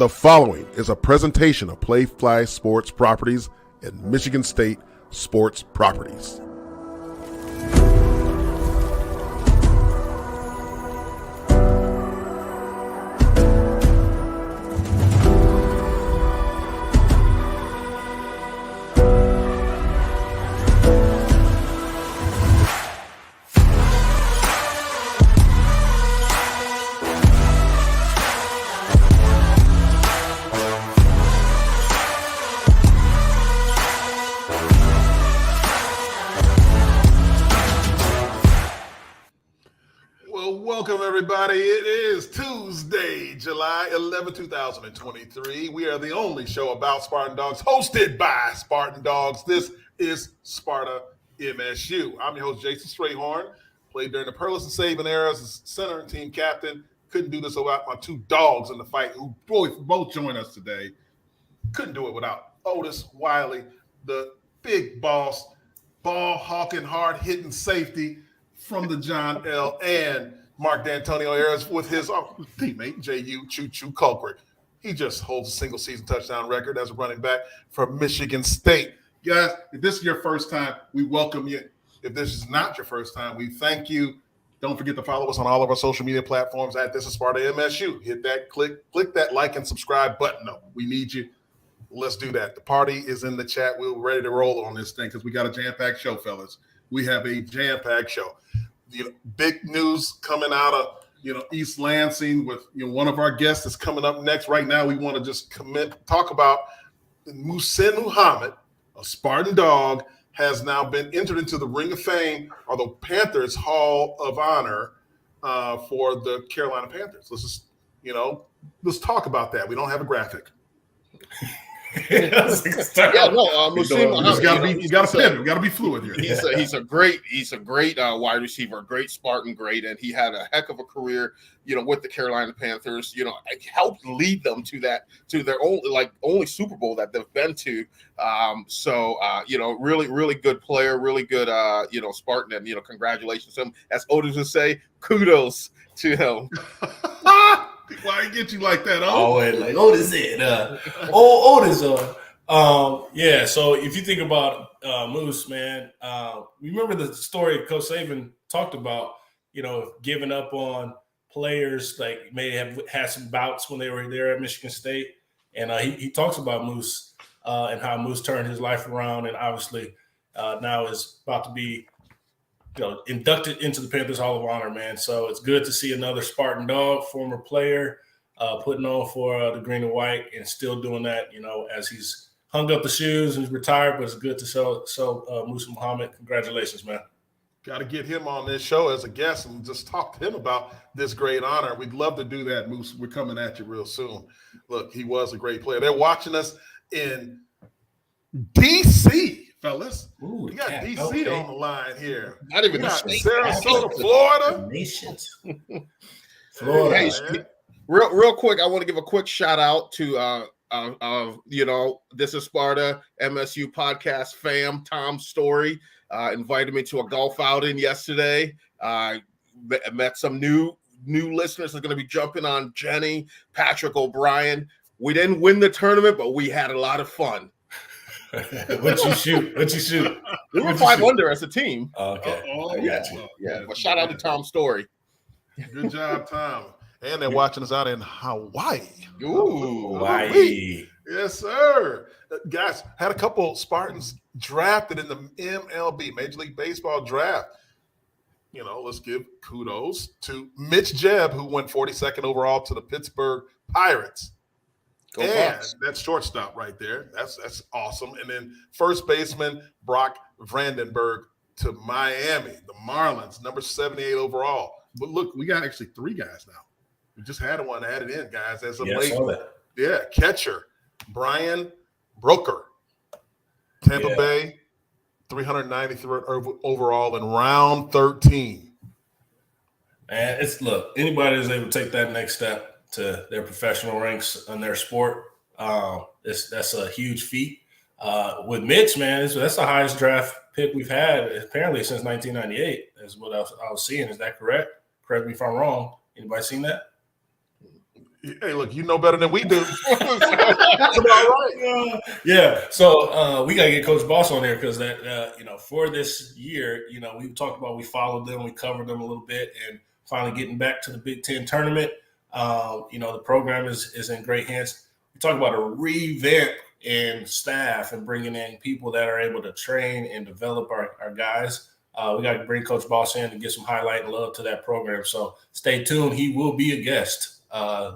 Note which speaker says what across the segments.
Speaker 1: The following is a presentation of Playfly Sports Properties and Michigan State Sports Properties. Welcome, everybody. It is Tuesday, July 11, 2023. We are the only show about Spartan Dawgs, hosted by Spartan Dawgs. This is Sparta MSU. I'm your host, Jason Strayhorn. Played during the Pearless and Saban eras as center and team captain. Couldn't do this without my two dogs in the fight, who both join us today. Couldn't do it without Otis Wiley, the big boss, ball-hawking, hard-hitting safety from the John L. and Mark Dantonio eras with his teammate, Jehuu Caulcrick. He just holds a single season touchdown record as a running back for Michigan State. Guys, if this is your first time, we welcome you. If this is not your first time, we thank you. Don't forget to follow us on all of our social media platforms at This is Sparta MSU. Hit that, click that like and subscribe button. No, we need you. Let's do that. The party is in the chat. We're ready to roll on this thing because we got a jam-packed show, fellas. We have a jam-packed show. Big news coming out of East Lansing with one of our guests is coming up next. Right now, we want to just talk about Muhsin Muhammad, a Spartan Dawg, has now been entered into the Ring of Fame or the Panthers Hall of Honor for the Carolina Panthers. Let's talk about that. We don't have a graphic.
Speaker 2: You got to pivot. We got to be fluid here.
Speaker 3: He's a great wide receiver, a great Spartan, and he had a heck of a career, with the Carolina Panthers. Helped lead them to their only Super Bowl that they've been to. Really good player, really good Spartan, and congratulations to him. As Otis would say, kudos to him.
Speaker 1: Why get you like that?
Speaker 2: Like Otis said, Otis. So if you think about Moose, man, remember the story Coach Saban talked about, giving up on players, like may have had some bouts when they were there at Michigan State. And he talks about Moose and how Moose turned his life around, and obviously now is about to be inducted into the Panthers Hall of Honor, man. So it's good to see another Spartan Dawg, former player, putting on for the green and white and still doing that, as he's hung up the shoes and he's retired, but it's good to show Muhsin Muhammad. Congratulations, man.
Speaker 1: Got to get him on this show as a guest and just talk to him about this great honor. We'd love to do that, Moose. We're coming at you real soon. Look, he was a great player. They're watching us in D.C., fellas.
Speaker 2: Ooh,
Speaker 1: we got D.C. on the line here.
Speaker 3: Not even
Speaker 1: Sarasota, Florida.
Speaker 2: Nations.
Speaker 3: Florida. Hey, real quick, I want to give a quick shout out to This is Sparta MSU podcast fam. Tom Story invited me to a golf outing yesterday. Met some new listeners that are going to be jumping on. Jenny, Patrick O'Brien. We didn't win the tournament, but we had a lot of fun.
Speaker 2: What'd you shoot?
Speaker 3: We were 5 under as a team.
Speaker 2: Okay.
Speaker 3: I got you. Yeah, but shout out to Tom Story.
Speaker 1: Good job, Tom. And they're watching us out in Hawaii.
Speaker 3: Ooh,
Speaker 2: Hawaii.
Speaker 1: Yes, sir. Guys, had a couple Spartans drafted in the MLB, Major League Baseball draft. Let's give kudos to Mitch Jebb, who went 42nd overall to the Pittsburgh Pirates.
Speaker 3: Go
Speaker 1: and
Speaker 3: Bucks.
Speaker 1: That's shortstop right there. That's awesome. And then first baseman Brock Vandenberg to Miami, the Marlins, number 78 overall. But look, we got actually 3 guys now. We just had one added in, guys, as of late. Yeah, catcher Brian Broker, Tampa Bay, 393rd overall in round 13.
Speaker 2: And anybody that's able to take that next step to their professional ranks in their sport, that's a huge feat. With Mitch, man, that's the highest draft pick we've had apparently since 1998. Is what I was seeing. Is that correct? Correct me if I'm wrong. Anybody seen that?
Speaker 1: Hey, look, you know better than we do. That's about right.
Speaker 2: Yeah. So we got to get Coach Boss on there because that, for this year, we talked about, we followed them, we covered them a little bit, and finally getting back to the Big Ten tournament. The program is in great hands. We talk about a revamp in staff and bringing in people that are able to train and develop our guys. We got to bring Coach Boss in to get some highlight and love to that program. So stay tuned. He will be a guest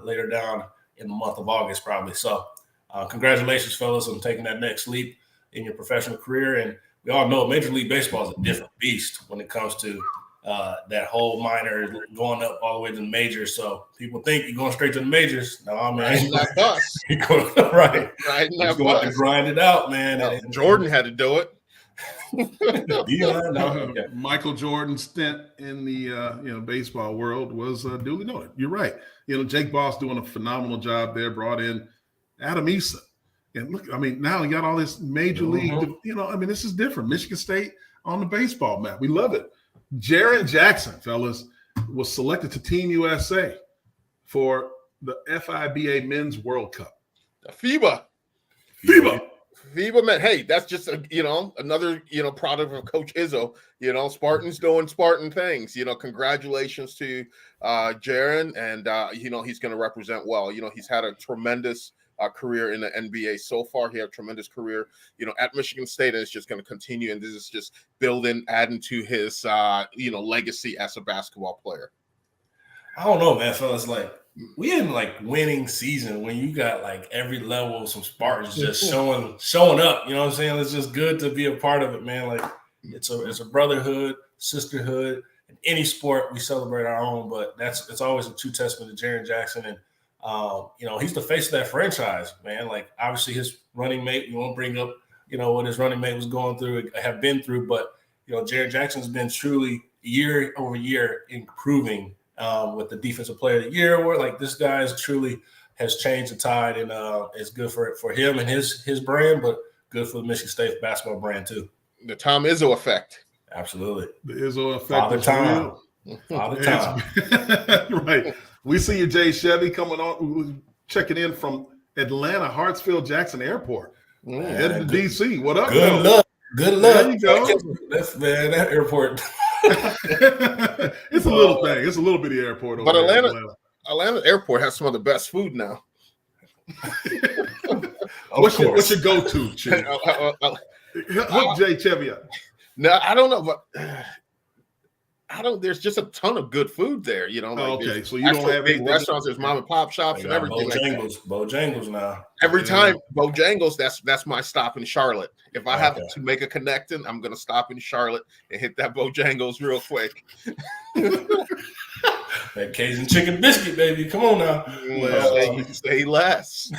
Speaker 2: later down in the month of August, probably. So congratulations, fellas, on taking that next leap in your professional career. And we all know Major League Baseball is a different beast when it comes to that whole minor going up all the way to the majors. So people think you're going straight to the majors. No, man.
Speaker 3: Not us.
Speaker 2: Right.
Speaker 3: You're
Speaker 2: going to have to grind it out, man.
Speaker 3: No, Jordan had to do it.
Speaker 1: Michael Jordan's stint in the baseball world was duly noted. You're right. Jake Boss doing a phenomenal job there. Brought in Adam Issa, and look, now you got all this major league. This is different. Michigan State on the baseball map. We love it. Jaren Jackson, fellas, was selected to Team USA for the FIBA Men's World Cup.
Speaker 3: The FIBA. FIBA, man. Hey, that's just another product of Coach Izzo. Spartans doing Spartan things. Congratulations to Jaren, and he's going to represent well. He's had a tremendous career in the NBA so far. He had a tremendous career, at Michigan State, and it's just going to continue. And this is just adding to his, legacy as a basketball player.
Speaker 2: I don't know, man. Fellas, we in winning season when you got every level of some Spartans just showing up. You know what I'm saying? It's just good to be a part of it, man. It's a brotherhood, sisterhood. In any sport, we celebrate our own, but it's always a true testament to Jaren Jackson. And he's the face of that franchise, man. Obviously his running mate, you won't bring up, what his running mate was going through, have been through, but Jaren Jackson's been truly year over year improving with the defensive player of the year award. This guy truly has changed the tide, and it's good for him and his brand, but good for the Michigan State basketball brand too.
Speaker 3: The Tom Izzo effect.
Speaker 2: Absolutely.
Speaker 1: The Izzo effect.
Speaker 2: Father time. Father time.
Speaker 1: Right. We see you, Jay Chevy, coming on, checking in from Atlanta, Hartsfield Jackson Airport. Headed to DC. What up?
Speaker 2: Good luck. Good luck.
Speaker 1: There you go.
Speaker 2: That airport.
Speaker 1: It's a little thing. It's a little bitty airport over
Speaker 3: but
Speaker 1: there.
Speaker 3: Atlanta Airport has some of the best food now.
Speaker 1: What's your go-to, Chief? Hook Jay Chevy up.
Speaker 3: No, I don't know, but there's just a ton of good food there,
Speaker 1: okay, so you don't have
Speaker 3: big restaurants. There's mom and pop shops and everything.
Speaker 2: Bojangles now.
Speaker 3: Every time Bojangles, that's my stop in Charlotte. If I have to make a connecting, I'm gonna stop in Charlotte and hit that Bojangles real quick.
Speaker 2: That Cajun chicken biscuit, baby. Come on now.
Speaker 3: Say less.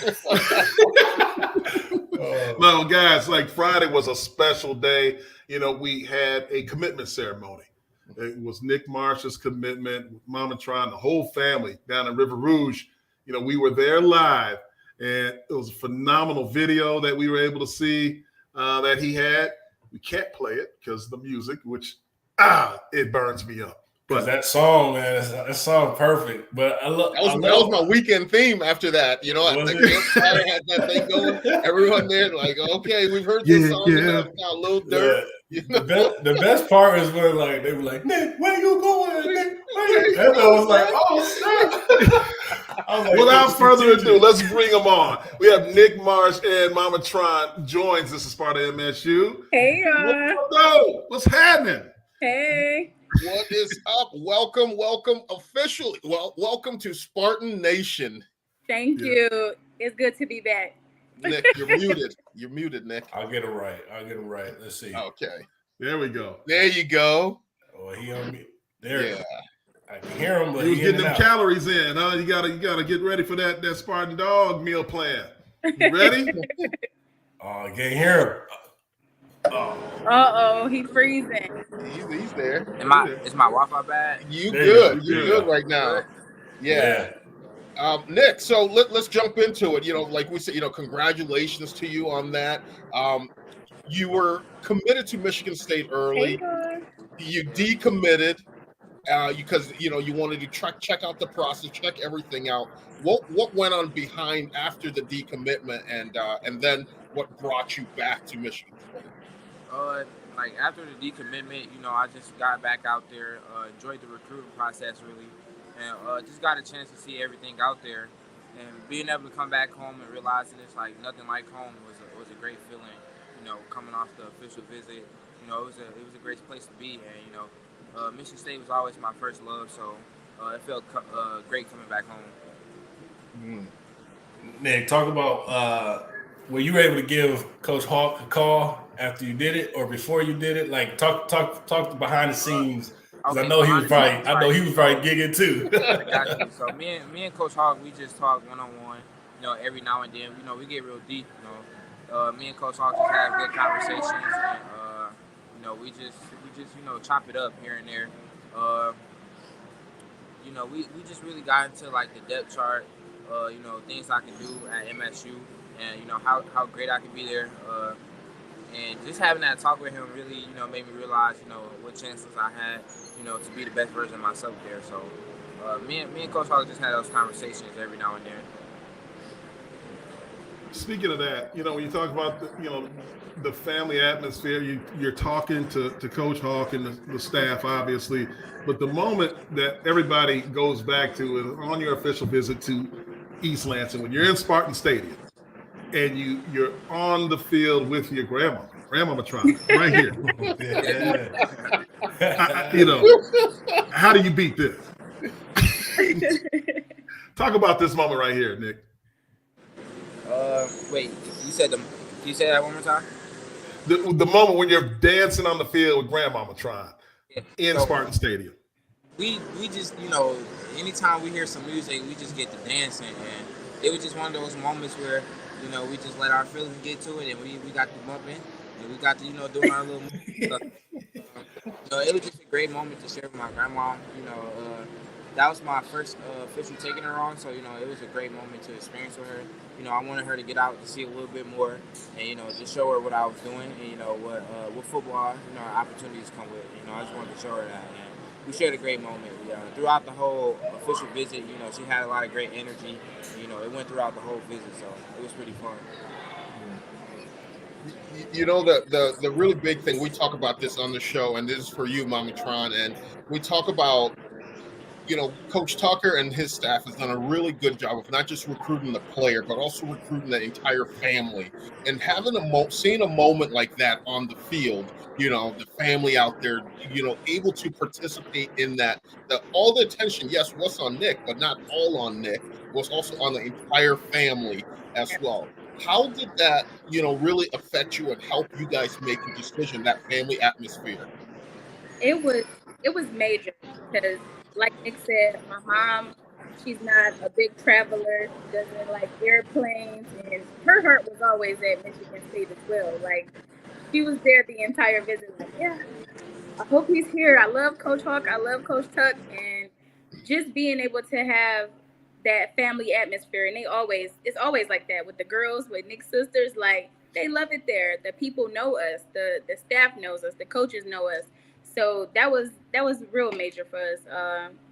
Speaker 1: No, guys, Friday was a special day. We had a commitment ceremony. It was Nick Marsh's commitment with MamaTron, the whole family down in River Rouge. We were there live, and it was a phenomenal video that we were able to see that he had. We can't play it because of the music, which it burns me up.
Speaker 2: But that song, man, that song perfect. But
Speaker 3: that was my weekend theme. After that, I had that thing going. Everyone there, okay, we've heard this song. Got a little dirt.
Speaker 2: The best part is when they were like, Nick, where you going? Nick, and I was like, oh shit.
Speaker 1: Without further ado, let's bring them on. We have Nick Marsh and MamaTron joins. This is Sparta MSU.
Speaker 4: Hey,
Speaker 1: what's happening?
Speaker 4: Hey.
Speaker 3: What is up? Welcome officially. Welcome to Spartan Nation.
Speaker 4: Thank you. It's good to be back.
Speaker 3: Nick, you're muted. You're muted, Nick.
Speaker 2: I'll get it right. Let's see.
Speaker 3: Okay.
Speaker 1: There we go.
Speaker 3: There you go.
Speaker 2: Oh, he on me. There. Yeah. I can hear him, but
Speaker 1: he was getting them calories in. Huh? You gotta get ready for that Spartan Dawg meal plan. You ready?
Speaker 2: I can't hear him.
Speaker 4: He's freezing.
Speaker 3: He's there.
Speaker 5: Is my Wi-Fi bad?
Speaker 3: You're good right now. Yeah. Nick, so let's jump into it. Like we said, congratulations to you on that. You were committed to Michigan State early.
Speaker 4: Hey,
Speaker 3: you decommitted, because you wanted to check out the process, check everything out. What went on behind after the decommitment, and then what brought you back to Michigan State?
Speaker 5: Like after the decommitment, I just got back out there, enjoyed the recruiting process really, and just got a chance to see everything out there, and being able to come back home and realizing it's like nothing like home was a great feeling. Coming off the official visit, it was a great place to be, and Michigan State was always my first love, so it felt great coming back home.
Speaker 2: Nick, talk about were you able to give Coach Hawk a call after you did it or before you did it? Like talk behind the scenes. Okay, I know he was probably gigging too.
Speaker 5: Got you. So me and Coach Hawk, we just talk one-on-one. Every now and then, we get real deep. Me and Coach Hawk just have good conversations, and we just chop it up here and there. We just really got into like the depth chart. Things I can do at MSU, and how great I can be there. And just having that talk with him really, made me realize, what chances I had, to be the best version of myself there. So me and Coach Hawk just had those conversations every now and then.
Speaker 1: Speaking of that, when you talk about the family atmosphere, you're talking to Coach Hawk and the staff, obviously, but the moment that everybody goes back to is on your official visit to East Lansing, when you're in Spartan Stadium and you're on the field with your grandma MamaTron, right here. How do you beat this? Talk about this moment right here, Nick.
Speaker 5: Wait, can you say that one more time?
Speaker 1: The moment when you're dancing on the field with MamaTron in Spartan Stadium.
Speaker 5: We just, anytime we hear some music, we just get to dancing, and it was just one of those moments where, we just let our feelings get to it, and we got to bumping, and we got to, do our little stuff. It was just a great moment to share with my grandma. That was my first official taking her on, so, it was a great moment to experience with her. I wanted her to get out to see a little bit more and, just show her what I was doing and, what football, opportunities come with. I just wanted to show her that. And we shared a great moment. Throughout the whole official visit, she had a lot of great energy. It went throughout the whole visit, so it was pretty fun.
Speaker 3: The really big thing, we talk about this on the show, and this is for you, MamaTron, and we talk about, Coach Tucker and his staff has done a really good job of not just recruiting the player, but also recruiting the entire family. And having seeing a moment like that on the field, the family out there, able to participate in that, all the attention, yes, was on Nick, but not all on Nick, was also on the entire family as well. How did that, really affect you and help you guys make a decision, that family atmosphere?
Speaker 4: It was major because, like Nick said, my mom, she's not a big traveler. She doesn't like airplanes, and her heart was always at Michigan State as well. Like, she was there the entire visit. Like, yeah, I hope he's here. I love Coach Hawk. I love Coach Tuck, and just being able to have that family atmosphere. And it's always like that with the girls, with Nick's sisters. Like, they love it there. The people know us. The staff knows us. The coaches know us. So that was real major for us.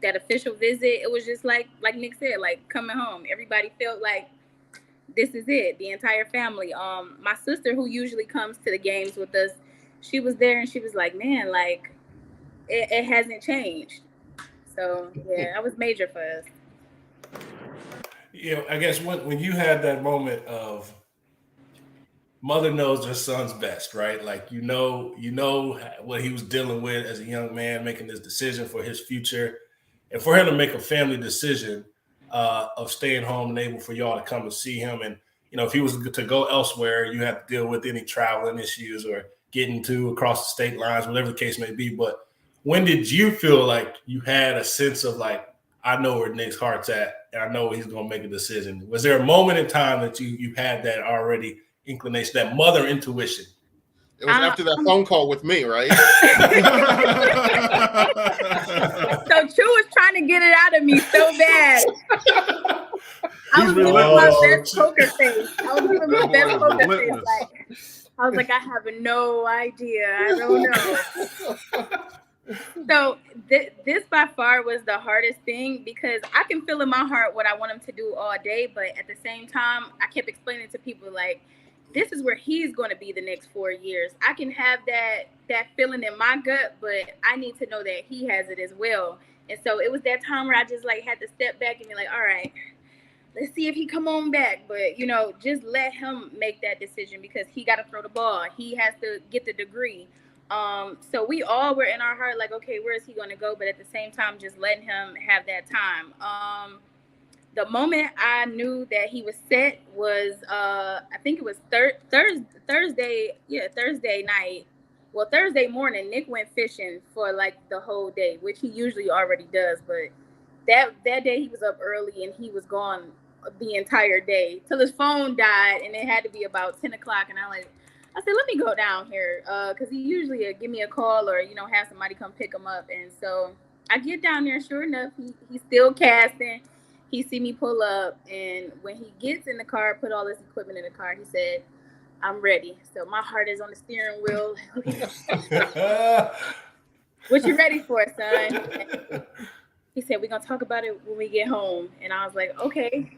Speaker 4: That official visit, it was just like Nick said, like coming home. Everybody felt like this is it. The entire family. My sister, who usually comes to the games with us, she was there and she was like, man, like it hasn't changed. So yeah, that was major for us.
Speaker 2: I guess when you had that moment of mother knows her son's best, right? Like, you know what he was dealing with as a young man, making this decision for his future, and for him to make a family decision of staying home and able for y'all to come and see him. And, if he was to go elsewhere, you have to deal with any traveling issues or getting to across the state lines, whatever the case may be. But when did you feel like you had a sense of like, I know where Nick's heart's at and I know he's going to make a decision? Was there a moment in time that you had that already inclination, that mother intuition?
Speaker 3: It was after that phone call with me, right?
Speaker 4: So Chu was trying to get it out of me so bad. I was giving my best poker face. I was like, I have no idea. I don't know. So this by far was the hardest thing because I can feel in my heart what I want him to do all day, but at the same time, I kept explaining to people like, this is where he's going to be the next 4 years. I can have that feeling in my gut, but I need to know that he has it as well. And so it was that time where I just like had to step back and be like, all right, let's see if he come on back. But, you know, just let him make that decision because he got to throw the ball. He has to get the degree. So we all were in our heart like, okay, where is he going to go? But at the same time, just letting him have that time. The moment I knew that he was set was, I think it was Thursday night. Well, Thursday morning, Nick went fishing for like the whole day, which he usually already does. But that day he was up early and he was gone the entire day till his phone died, and it had to be about 10 o'clock. And I said, let me go down here because he usually give me a call or, you know, have somebody come pick him up. And so I get down there. Sure enough, he's still casting. He see me pull up. And when he gets in the car, put all his equipment in the car, he said, I'm ready. So my heart is on the steering wheel. What you ready for, son? And he said, we're going to talk about it when we get home. And I was like, okay.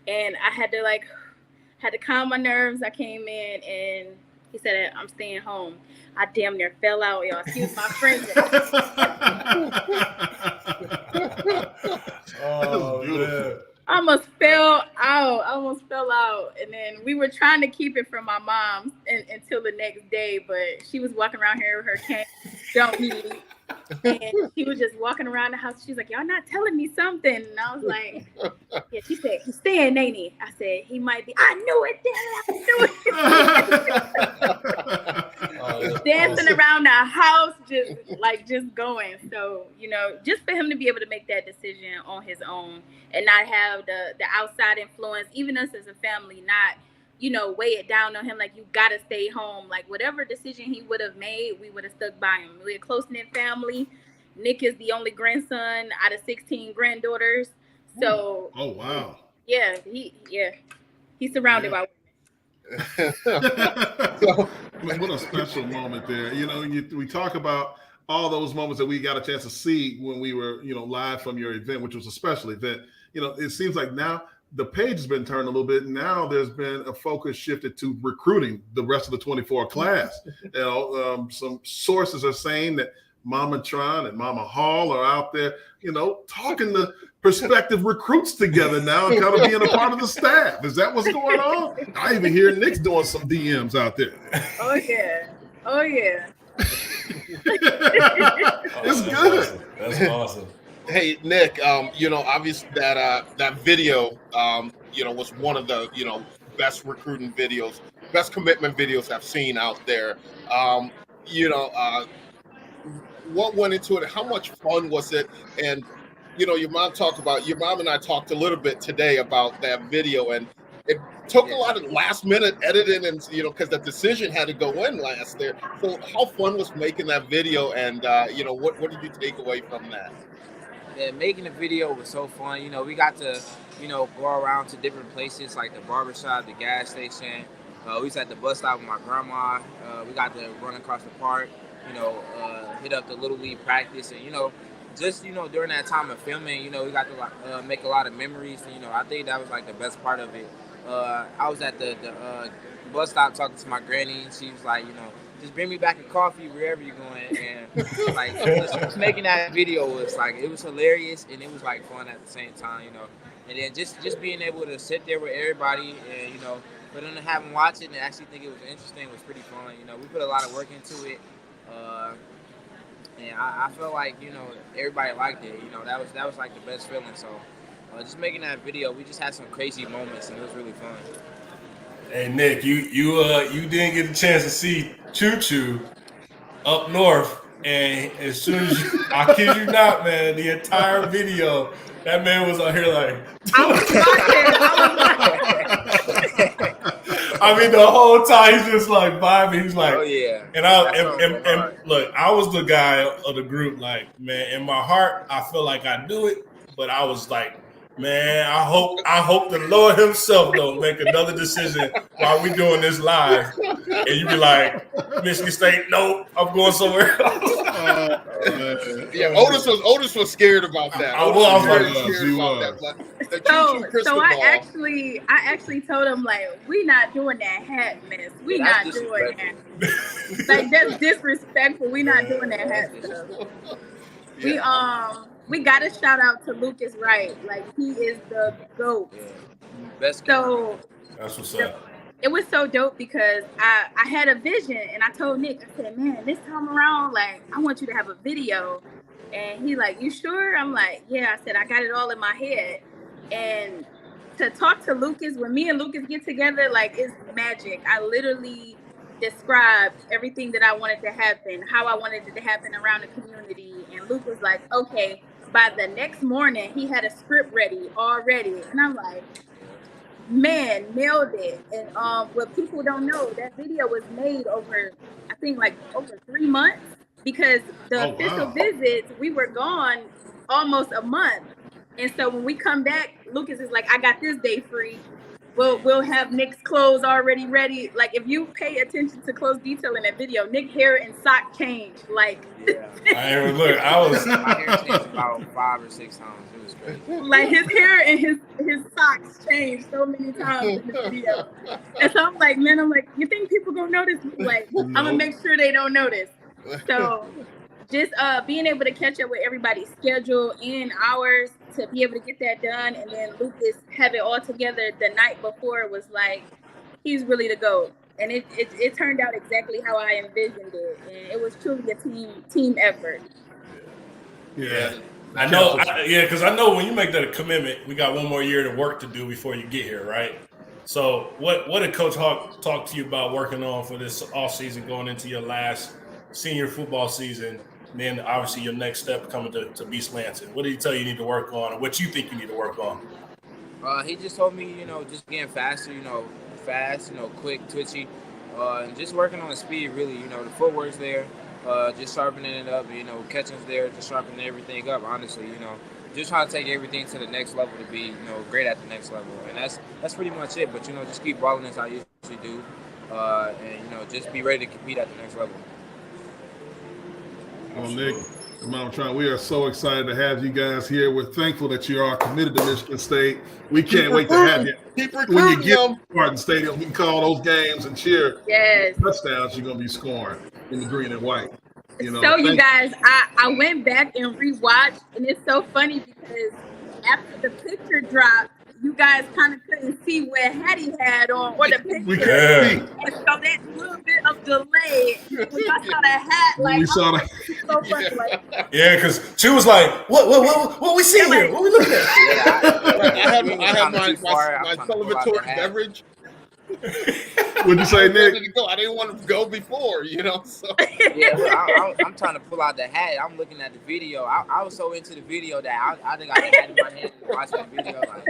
Speaker 4: And I had to calm my nerves. I came in and he said, I'm staying home. I damn near fell out, y'all. Excuse my French.
Speaker 2: Man.
Speaker 4: I almost fell out. And then we were trying to keep it from my mom until the next day. But she was walking around here with her cane. Don't need. And she was just walking around the house. She's like, y'all not telling me something. And I was like, yeah, she said, he's staying, ain't he? I said, he might be. I knew it. Dancing around the house, just going. So, you know, just for him to be able to make that decision on his own and not have the outside influence, even us as a family, not, you know, weigh it down on him like you gotta stay home. Like whatever decision he would have made, we would have stuck by him. We're a close-knit family. Nick is the only grandson out of 16 granddaughters. So
Speaker 1: oh wow.
Speaker 4: Yeah, he's surrounded by
Speaker 1: women. What a special moment there. You know, we talk about all those moments that we got a chance to see when we were, you know, live from your event, which was a special event. You know, it seems like now the page has been turned a little bit. Now there's been a focus shifted to recruiting the rest of the 24 class. You know, some sources are saying that MamaTron and Mama Hall are out there, you know, talking to prospective recruits together now and kind of being a part of the staff. Is that what's going on? I even hear Nick's doing some DMs out there.
Speaker 4: Oh yeah.
Speaker 1: It's good.
Speaker 2: Awesome. That's awesome.
Speaker 3: Hey, Nick, you know, obviously that video, you know, was one of the, you know, best recruiting videos, best commitment videos I've seen out there. You know, what went into it? How much fun was it? And, you know, your mom and I talked a little bit today about that video, and it took a lot of last minute editing and, you know, because the decision had to go in last there. So how fun was making that video, and, you know, what did you take away from that?
Speaker 5: Yeah, making the video was so fun. You know, we got to, you know, go around to different places like the barbershop, the gas station. We was at the bus stop with my grandma. We got to run across the park, you know, hit up the Little League practice. And, you know, just, you know, during that time of filming, you know, we got to make a lot of memories. And, you know, I think that was like the best part of it. I was at the bus stop talking to my granny, and she was like, you know, just bring me back a coffee wherever you're going. And like just making that video was like, it was hilarious and it was like fun at the same time, you know. And then just being able to sit there with everybody and, you know, for them to have them watch it and actually think it was interesting was pretty fun. You know, we put a lot of work into it. And I felt like, you know, everybody liked it. You know, that was like the best feeling. So just making that video, we just had some crazy moments and it was really fun.
Speaker 2: Hey Nick, you didn't get the chance to see Choo Choo up north, and as soon as I kid you not, man, the entire video, that man was out here like. I mean, the whole time he's just like vibing. He's like,
Speaker 5: oh yeah.
Speaker 2: And look, I was the guy of the group. Like, man, in my heart, I feel like I do it, but I was like, man, I hope the Lord himself don't make another decision while we doing this live. And you be like, Michigan State, nope, I'm going somewhere else.
Speaker 3: Yeah, Otis was scared about that.
Speaker 2: I was.
Speaker 4: So I actually told him, like, we not doing that hat mess. We not doing that. Like, that's disrespectful. We not doing that hat stuff. We got to shout out to Lucas Wright. Like, he is the GOAT.
Speaker 5: Best.
Speaker 4: So
Speaker 2: that's what's up.
Speaker 4: It was so dope because I had a vision, and I told Nick, I said, man, this time around, like, I want you to have a video. And he like, you sure? I'm like, yeah. I said, I got it all in my head. And to talk to Lucas, when me and Lucas get together, like, it's magic. I literally described everything that I wanted to happen, how I wanted it to happen around the community. And Luke was like, okay, by the next morning, he had a script ready already. And I'm like, man, nailed it. And what people don't know, that video was made over, I think, like over 3 months, because the official visits, we were gone almost a month. And so when we come back, Lucas is like, I got this day free. We'll have Nick's clothes already ready. Like, if you pay attention to close detail in that video, Nick's hair and sock changed. Like,
Speaker 2: I was
Speaker 5: my hair changed about 5 or 6 times. It was crazy.
Speaker 4: Like, his hair and his socks changed so many times in the video. And so I'm like, you think people gonna notice? Like, I'm gonna make sure they don't notice. So just being able to catch up with everybody's schedule and ours to be able to get that done, and then Lucas have it all together the night before was like, he's really the GOAT. And it turned out exactly how I envisioned it, and it was truly a team effort.
Speaker 2: Yeah, I know. Because I know when you make that a commitment, we got one more year of work to do before you get here, right? So what did Coach Hawk talk to you about working on for this offseason, going into your last senior football season? And then obviously your next step coming to Beast Lansing. What did he tell you need to work on, or what you think you need to work on?
Speaker 5: He just told me, just getting faster, fast, quick, twitchy, and just working on the speed, really. The footwork's there, just sharpening it up, catching's there, just sharpening everything up, honestly, just trying to take everything to the next level to be, great at the next level. And that's pretty much it. But, just keep balling as I usually do, and, just be ready to compete at the next level.
Speaker 1: Well, Nick, MamaTron, we are so excited to have you guys here. We're thankful that you are committed to Michigan State. We can't wait to have you. When you get to Spartan Stadium, we can call those games and cheer touchdowns you're going to be scoring in the green and white.
Speaker 4: So you guys, I went back and rewatched, and it's so funny because after the picture dropped, you guys kind of couldn't see what hat he had on or the picture. And so that little bit of delay, when I saw the hat, like,
Speaker 1: we saw that.
Speaker 4: So funny, like,
Speaker 2: because she was like, what we see here? What we looking at?
Speaker 3: I had my celebratory beverage.
Speaker 1: What'd you say, Nick?
Speaker 3: I didn't want to go before, So.
Speaker 5: Yeah, I'm trying to pull out the hat. I'm looking at the video. I was so into the video that I think I had in my hand watching the video. Like,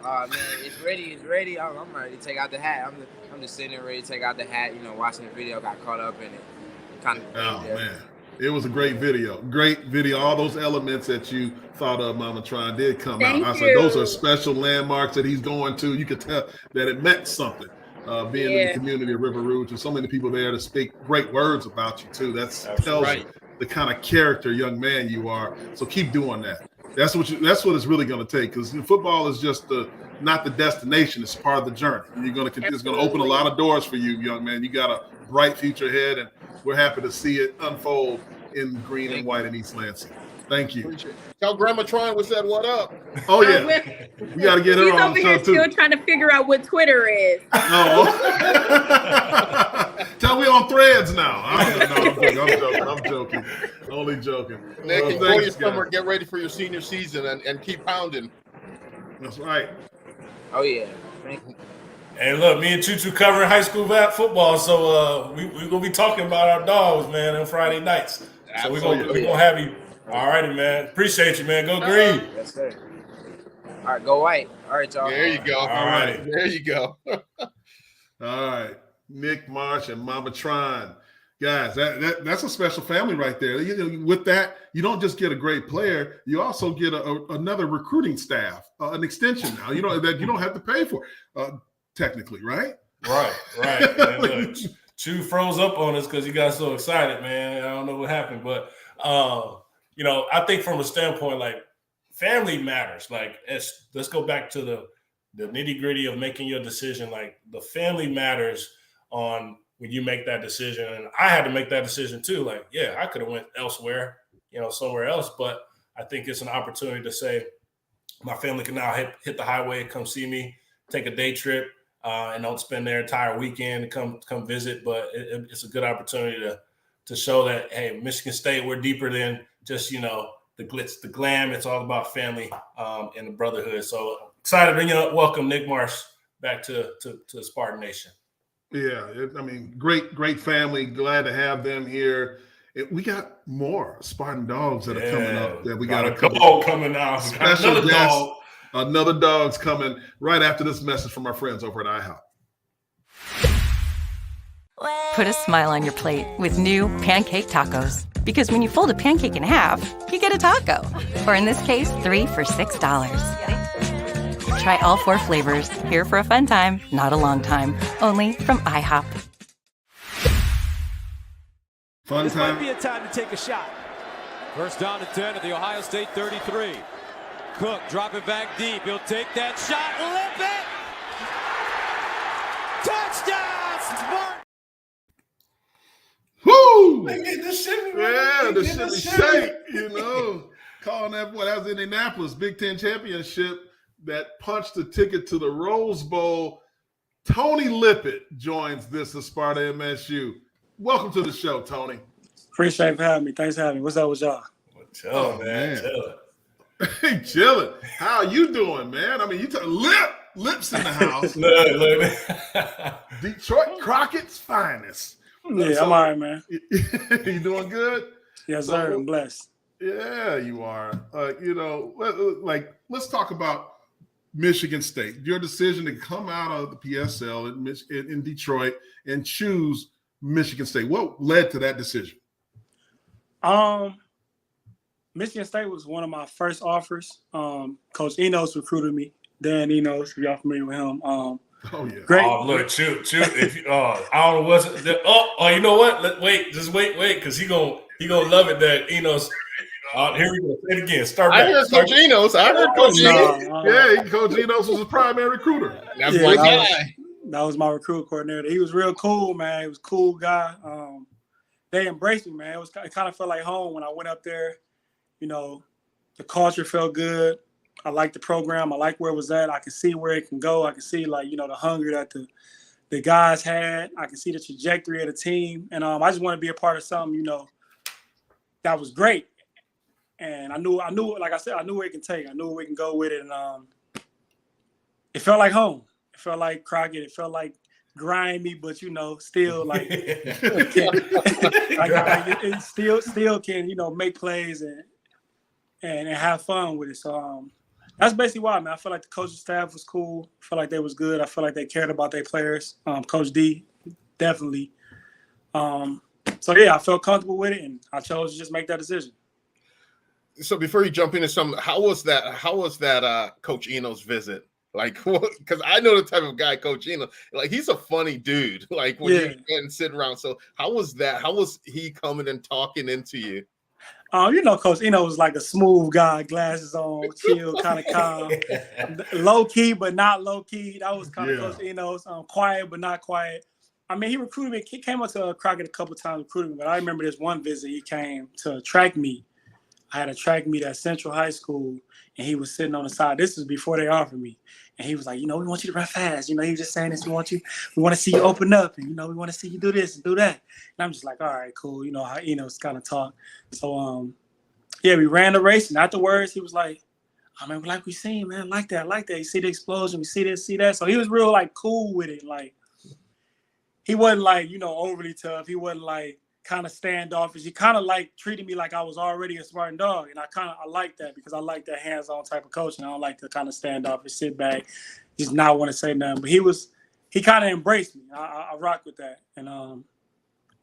Speaker 5: man, it's ready. I'm ready to take out the hat. I'm just sitting there ready to take out the hat. Watching the video, got caught up in it.
Speaker 1: Man, it was a great video. All those elements that you thought of, MamaTron, did come out. I said those are special landmarks that he's going to. You could tell that it meant something. Being in the community of River Rouge, and so many people there to speak great words about you too. That tells you the kind of character, young man you are. So keep doing that. That's what it's really going to take, because football is just not the destination; it's part of the journey. And it's going to open a lot of doors for you, young man. You got a bright future ahead, and we're happy to see it unfold in green and white in East Lansing. Thank you.
Speaker 3: Tell Grandma Tron we said what up.
Speaker 1: Oh yeah, we got to get her on the show too.
Speaker 4: He's over here still trying to figure out what Twitter is.
Speaker 1: No. Tell me on Threads now. I'm joking. Only joking.
Speaker 3: Nick, enjoy your summer. Get ready for your senior season and keep pounding.
Speaker 1: That's right.
Speaker 5: Oh yeah. Thank you.
Speaker 2: And look, me and Choo covering high school football, so we're gonna be talking about our dogs, man, on Friday nights. So we're gonna have you. All righty, man. Appreciate you, man. Go green.
Speaker 5: Yes, sir. All right, go white. All right, y'all.
Speaker 3: There you go.
Speaker 2: All right.
Speaker 3: There you go.
Speaker 1: All right. Nick, Marsh, and MamaTron. Guys, that's a special family right there. With that, you don't just get a great player, you also get another recruiting staff, an extension now. You don't have to pay for, technically, right?
Speaker 2: Right. Man, look, Chew froze up on us because he got so excited, man. I don't know what happened, but I think from a standpoint, like, family matters. Like, let's go back to the nitty-gritty of making your decision. Like, the family matters on when you make that decision. And I had to make that decision too. Like, yeah, I could have went elsewhere, somewhere else, but I think it's an opportunity to say my family can now hit the highway, come see me, take a day trip, and don't spend their entire weekend to come visit. But it's a good opportunity to show that, hey, Michigan State, we're deeper than just, the glitz, the glam. It's all about family and the brotherhood. So excited to welcome Nick Marsh back to Spartan Nation.
Speaker 1: Yeah, great family. Glad to have them here. We got more Spartan Dogs that are coming up. That we got a couple
Speaker 2: coming out.
Speaker 1: Special guests. Another Dog's coming right after this message from our friends over at IHOP.
Speaker 6: Put a smile on your plate with new pancake tacos. Because when you fold a pancake in half, you get a taco. Or in this case, 3 for $6. Try all 4 flavors. Here for a fun time, not a long time. Only from IHOP.
Speaker 1: Fun time.
Speaker 7: Might be a time to take a shot. First down and 10 at the Ohio State 33. Cook dropping back deep. He'll take that shot. Lippett! Touchdown, Spartan!
Speaker 1: Woo!
Speaker 2: They get the shimmy.
Speaker 1: Yeah, the shimmy shake, Calling that was Indianapolis Big Ten championship that punched the ticket to the Rose Bowl. Tony Lippett joins this at Sparta MSU. Welcome to the show, Tony.
Speaker 8: Appreciate you for having me. Thanks for having me. What's up with y'all?
Speaker 2: Chilling, man.
Speaker 1: Hey, chilling. How you doing, man? You Lips in the house.
Speaker 2: Look.
Speaker 1: Detroit Crockett's finest.
Speaker 8: Yeah, I'm all right, man.
Speaker 1: You doing good?
Speaker 8: Yes, sir. I'm blessed.
Speaker 1: Yeah, you are. Let's talk about Michigan State. Your decision to come out of the PSL in Detroit and choose Michigan State. What led to that decision?
Speaker 8: Michigan State was one of my first offers. Coach Enos recruited me. Dan Enos, if y'all familiar with him. Great.
Speaker 2: Oh, look, shoot. If you, I don't know what's you know what? Wait, because he gonna love it that Enos. Here we go. Say it again. Start back.
Speaker 3: I heard Coach Enos.
Speaker 1: Yeah, Coach Enos was his primary recruiter.
Speaker 3: That's my guy.
Speaker 8: That was my recruit coordinator. He was real cool, man. He was a cool guy. They embraced me, man. It kind of felt like home when I went up there. The culture felt good. I liked the program. I liked where it was at. I could see where it can go. I could see, the hunger that the guys had. I could see the trajectory of the team. And I just want to be a part of something, that was great. And I knew, like I said, I knew where it can take. I knew where we can go with it. And it felt like home. It felt like Crockett. It felt like grimy, but still like, it still can make plays and have fun with it. So that's basically why, man. I feel like the coaching staff was cool. I feel like they was good. I feel like they cared about their players. Coach D, definitely. So yeah, I felt comfortable with it, and I chose to just make that decision.
Speaker 3: So before you jump into something, how was that Coach Enos visit? Because I know the type of guy Coach Enos, he's a funny dude. When you go and sit around. So how was that? How was he coming and talking into you?
Speaker 8: Coach Enos was like a smooth guy, glasses on, chill, kind of calm, low key but not low key. That was kind of Coach Enos, quiet but not quiet. He recruited me. He came up to Crockett a couple of times, recruited me. But I remember this one visit. He came to a track meet. I had a track meet at Central High School, and he was sitting on the side. This was before they offered me. And he was like, we want you to run fast. He was just saying this. We want to see you open up. And, we want to see you do this and do that. And I'm just like, all right, cool. How Enos kind of talk. So, we ran the race. And afterwards, he was like, we seen, man, like that. You see the explosion. We see this, see that. So he was real, cool with it. He wasn't, overly tough. He wasn't, kind of standoffish. He kind of treated me like I was already a Spartan Dawg, and I like that because I like that hands-on type of coaching. I don't like to kind of standoffish, sit back, just not want to say nothing. But he kind of embraced me. I rock with that, and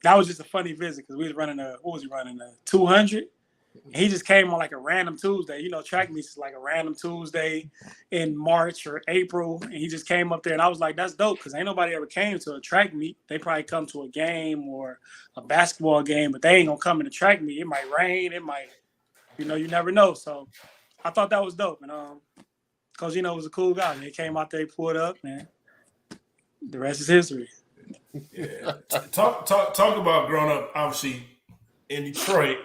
Speaker 8: that was just a funny visit because we was running 200, He just came on like a random Tuesday. You know, track meets is like a random Tuesday in March or April. And he just came up there. And I was like, that's dope because ain't nobody ever came to a track meet. They probably come to a game or a basketball game, but they ain't going to come in a track meet. It might rain. It might, you know, you never know. So I thought that was dope. And because, you know, it was a cool guy. He came out there, he pulled up, man. The rest is history.
Speaker 2: Yeah. Talk about growing up, obviously, in Detroit.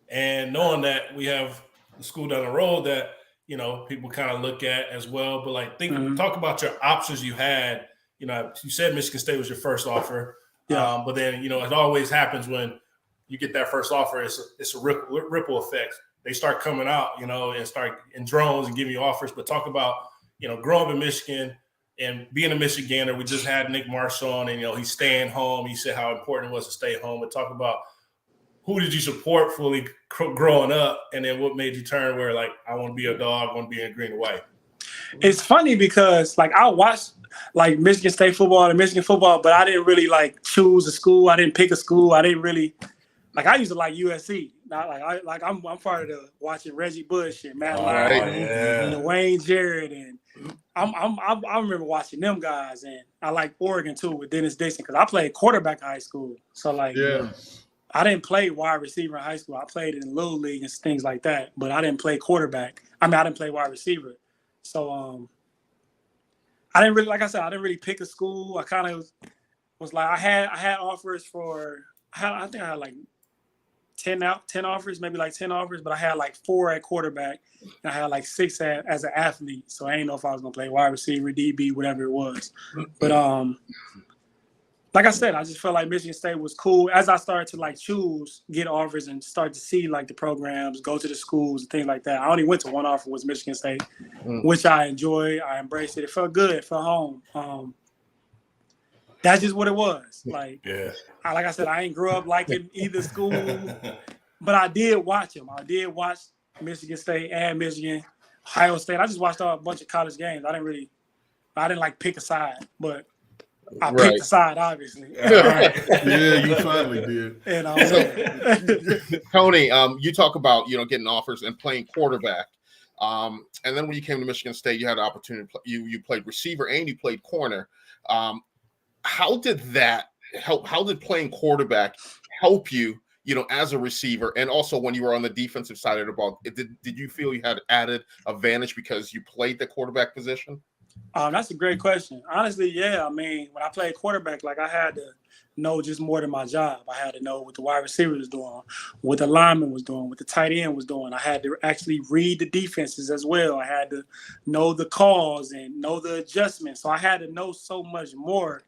Speaker 2: And knowing that we have the school down the road that, you know, people kind of look at as well. But, like, talk about your options you had. You know, you said Michigan State was your first offer.
Speaker 8: Yeah.
Speaker 2: But then, you know, it always happens when you get that first offer, it's a ripple effect. They start coming out, you know, and start in drones and giving you offers. But talk about, you know, growing up in Michigan and being a Michigander. We just had Nick Marsh on, and, you know, he's staying home. He said how important it was to stay home. And talk about who did you support fully growing up, and then what made you turn where, like, I want to be a dog, I want to be in green and white?
Speaker 8: It's funny because, like, I watched, like, Michigan State football and Michigan football, but I didn't really, like, choose a school. I didn't pick a school. I didn't really – like, I used to like USC. Not like I'm part of the watching Reggie Bush and Matt Lyon and Dwayne Jarrett, and I remember watching them guys, and I like Oregon too with Dennis Dixon because I played quarterback in high school. So, like, I didn't play wide receiver in high school. I played in Little League and things like that, but I didn't play quarterback. I mean, I didn't play wide receiver. So I didn't really, like I said, I didn't really pick a school. I kind of was like, I had offers for, I think I had like 10 offers, maybe like 10 offers, but I had like 4 at quarterback and I had like 6 as an athlete. So I didn't know if I was going to play wide receiver, DB, whatever it was. But like I said, I just felt like Michigan State was cool. As I started to, like, get offers and start to see, like, the programs, go to the schools and things like that. I only went to one offer, was Michigan State, which I enjoyed. I embraced it. It felt good. It felt home. That's just what it was. Like, like I said, I ain't grew up liking either school, but I did watch them. I did watch Michigan State and Michigan, Ohio State. I just watched a bunch of college games. I didn't like pick a side, but I picked a side, obviously.
Speaker 1: Yeah, you finally did.
Speaker 3: And Tony, you talk about, you know, getting offers and playing quarterback. And then when you came to Michigan State, you had an opportunity to play, you played receiver and you played corner. How did that help? How did playing quarterback help you, you know, as a receiver? And also when you were on the defensive side of the ball, did you feel you had added advantage because you played the quarterback position?
Speaker 8: That's a great question. Honestly, yeah. I mean, when I played quarterback, like, I had to know just more than my job. I had to know what the wide receiver was doing, what the lineman was doing, what the tight end was doing. I had to actually read the defenses as well. I had to know the calls and know the adjustments. So I had to know so much more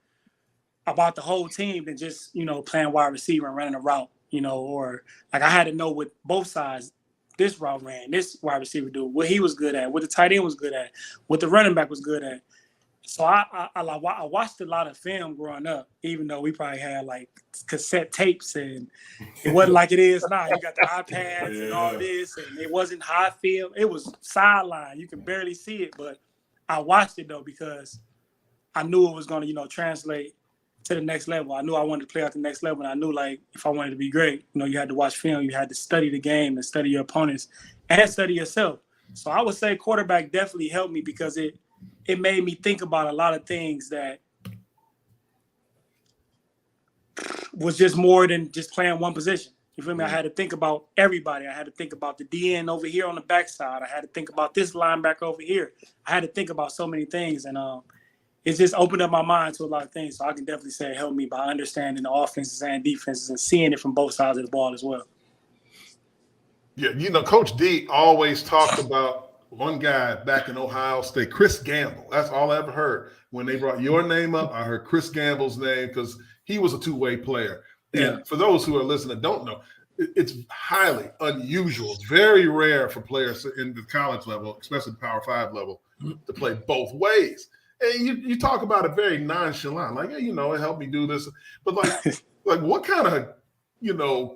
Speaker 8: about the whole team than just, you know, playing wide receiver and running a route, you know, or like I had to know what both sides, this route ran, this wide receiver do, what he was good at, what the tight end was good at, what the running back was good at. So I watched a lot of film growing up, even though we probably had like cassette tapes and it wasn't like it is now. You got the iPads and all this, and it wasn't high film. It was sideline. You can barely see it, but I watched it though because I knew it was going to, you know, translate to the next level. I knew I wanted to play at the next level, and I knew, like, if I wanted to be great, you know, you had to watch film, you had to study the game and study your opponents and study yourself. So I would say quarterback definitely helped me because it made me think about a lot of things that was just more than just playing one position. You feel me? I had to think about everybody. I had to think about the DN over here on the backside. I had to think about this linebacker over here. I had to think about so many things, and it just opened up my mind to a lot of things. So I can definitely say it helped me by understanding the offenses and defenses and seeing it from both sides of the ball as well.
Speaker 1: Yeah, you know, Coach D always talked about one guy back in Ohio State, Chris Gamble. That's all I ever heard. When they brought your name up, I heard Chris Gamble's name because he was a two-way player. And for those who are listening don't know, it's highly unusual. It's very rare for players in the college level, especially the Power 5 level, to play both ways. And you talk about it very nonchalant, like, hey, you know, it helped me do this. But like what kind of, you know,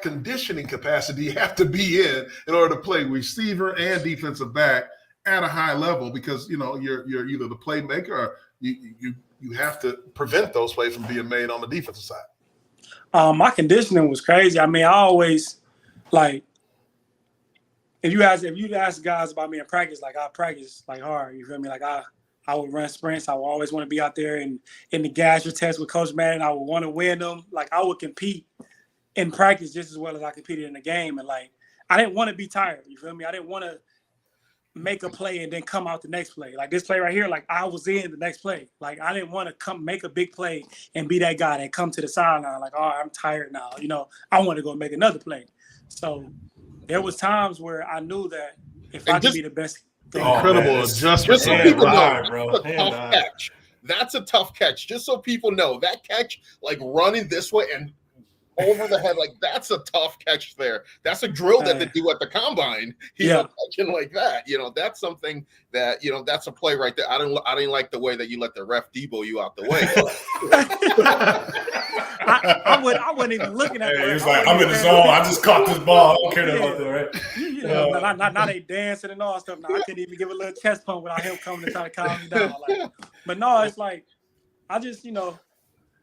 Speaker 1: conditioning capacity you have to be in order to play receiver and defensive back at a high level? Because, you know, you're either the playmaker or you have to prevent those plays from being made on the defensive side.
Speaker 8: My conditioning was crazy. I mean, I always, like, if you ask guys about me in practice, like I practice like hard. You feel me? Like I would run sprints. I would always want to be out there and in the gasser test with Coach Madden. I would want to win them. Like I would compete in practice just as well as I competed in the game. And like I didn't want to be tired. You feel me? I didn't want to make a play and then come out the next play. Like this play right here, like I was in the next play. Like I didn't want to come make a big play and be that guy that come to the sideline like, oh, I'm tired now. You know, I want to go make another play. So there was times where I knew that if I could be the best.
Speaker 1: Incredible adjustment.
Speaker 3: Just so people know, that's a tough catch. That's a tough catch. Just so people know, that catch, like running this way and over the head, like that's a tough catch there. That's a drill that they do at the combine. You know, catching like that. You know, that's something that, you know, that's a play right there. I didn't like the way that you let the ref debo you out the way.
Speaker 8: I wasn't even looking at it.
Speaker 2: He's like, I'm in the zone. I just caught this ball. I don't care about that, right?
Speaker 8: You know, not they dancing and all stuff. Now I couldn't even give a little chest pump without him coming to try to calm me down. Like, but no, it's like I just, you know,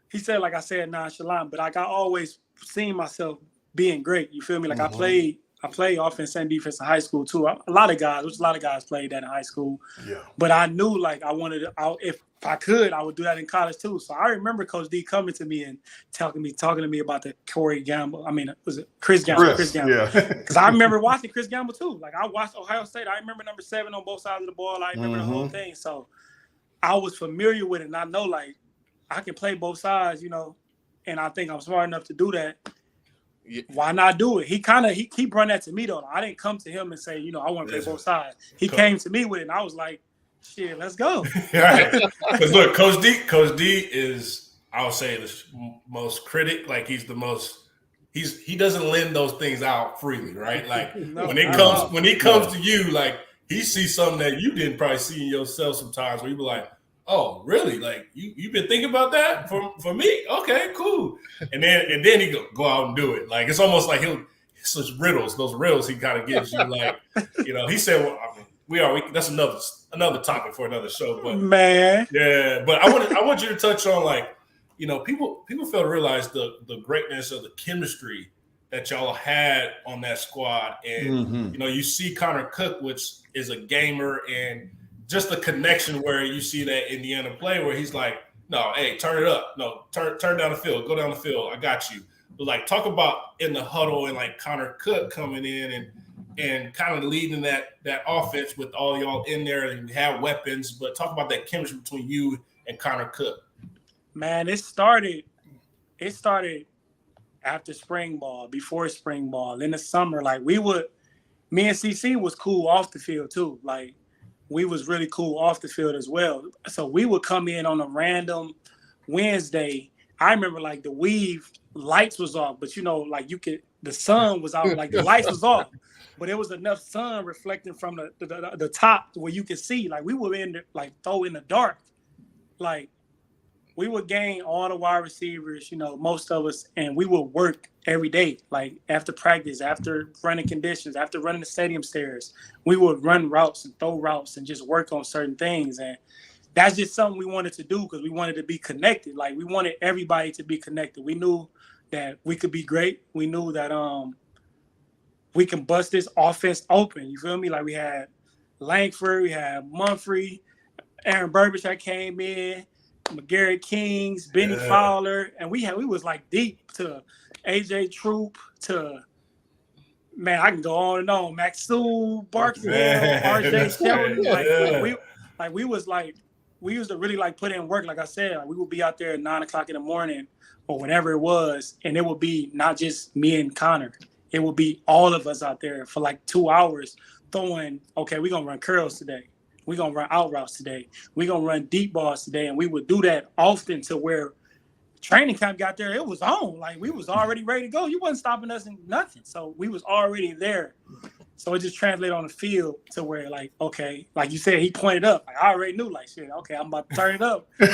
Speaker 8: he said, like I said, nonchalant, but like I always seen myself being great. You feel me? Like I played offense and defense in high school too. A lot of guys played that in high school. Yeah. But I knew like I wanted to. If I could, I would do that in college too. So I remember Coach D coming to me and talking to me about the Corey Gamble. I mean, was it Chris Gamble? Chris Gamble. Yeah. Because I remember watching Chris Gamble too. Like I watched Ohio State. I remember number 7 on both sides of the ball. I remember the whole thing. So I was familiar with it, and I know like I can play both sides, you know. And I think I'm smart enough to do that. Why not do it? He brought that to me though. I didn't come to him and say, you know, I want to play both sides. He came to me with it, and I was like, shit, let's go.
Speaker 2: Because look, Coach D is, I would say, the most critic. Like he doesn't lend those things out freely, right? Like when he comes to you, like he sees something that you didn't probably see in yourself sometimes, where you be like, oh, really? Like you've been thinking about that for me? Okay, cool. And then he go out and do it. Like it's almost like those riddles he kind of gives you. Like, you know, he said, well, I mean, that's another topic for another show. But
Speaker 8: man,
Speaker 2: yeah. But I want you to touch on, like, you know, people fail to realize the greatness of the chemistry that y'all had on that squad. And you know, you see Connor Cook, which is a gamer, and just the connection where you see that Indiana play where he's like, no, hey, turn it up. No, turn down the field. Go down the field. I got you. But like talk about in the huddle and like Connor Cook coming in and kind of leading that offense with all y'all in there and have weapons. But talk about that chemistry between you and Connor Cook.
Speaker 8: Man, it started after spring ball, before spring ball, in the summer. Like me and CC was cool off the field too. Like we was really cool off the field as well. So we would come in on a random Wednesday. I remember like the weave lights was off, but you know, like the sun was out, like the lights was off, but it was enough sun reflecting from the top where you could see. Like we were throw in the dark. Like we would gain all the wide receivers, you know, most of us, and we would work every day. Like after practice, after running conditions, after running the stadium stairs, we would run routes and throw routes and just work on certain things. And that's just something we wanted to do because we wanted to be connected. Like we wanted everybody to be connected. We knew that we could be great. We knew that we can bust this offense open. You feel me? Like we had Langford, we had Mumphrey, Aaron Burbage that came in, McGarrett Kings, Benny Fowler, and we was like deep to AJ Troop to, man, I can go on and on. Maxu, Barksdale, RJ Shelton. We used to really like put in work. Like I said, like we would be out there at 9 o'clock in the morning or whenever it was, and it would be not just me and Connor. It would be all of us out there for like 2 hours throwing, okay, we're going to run curls today. We're going to run out routes today. We're going to run deep balls today. And we would do that often to where training camp got there. It was on. Like, we was already ready to go. You wasn't stopping us in nothing. So we was already there. So it just translated on the field to where, like, okay, like you said, he pointed up. Like, I already knew, like, shit, okay, I'm about to turn it up.
Speaker 1: You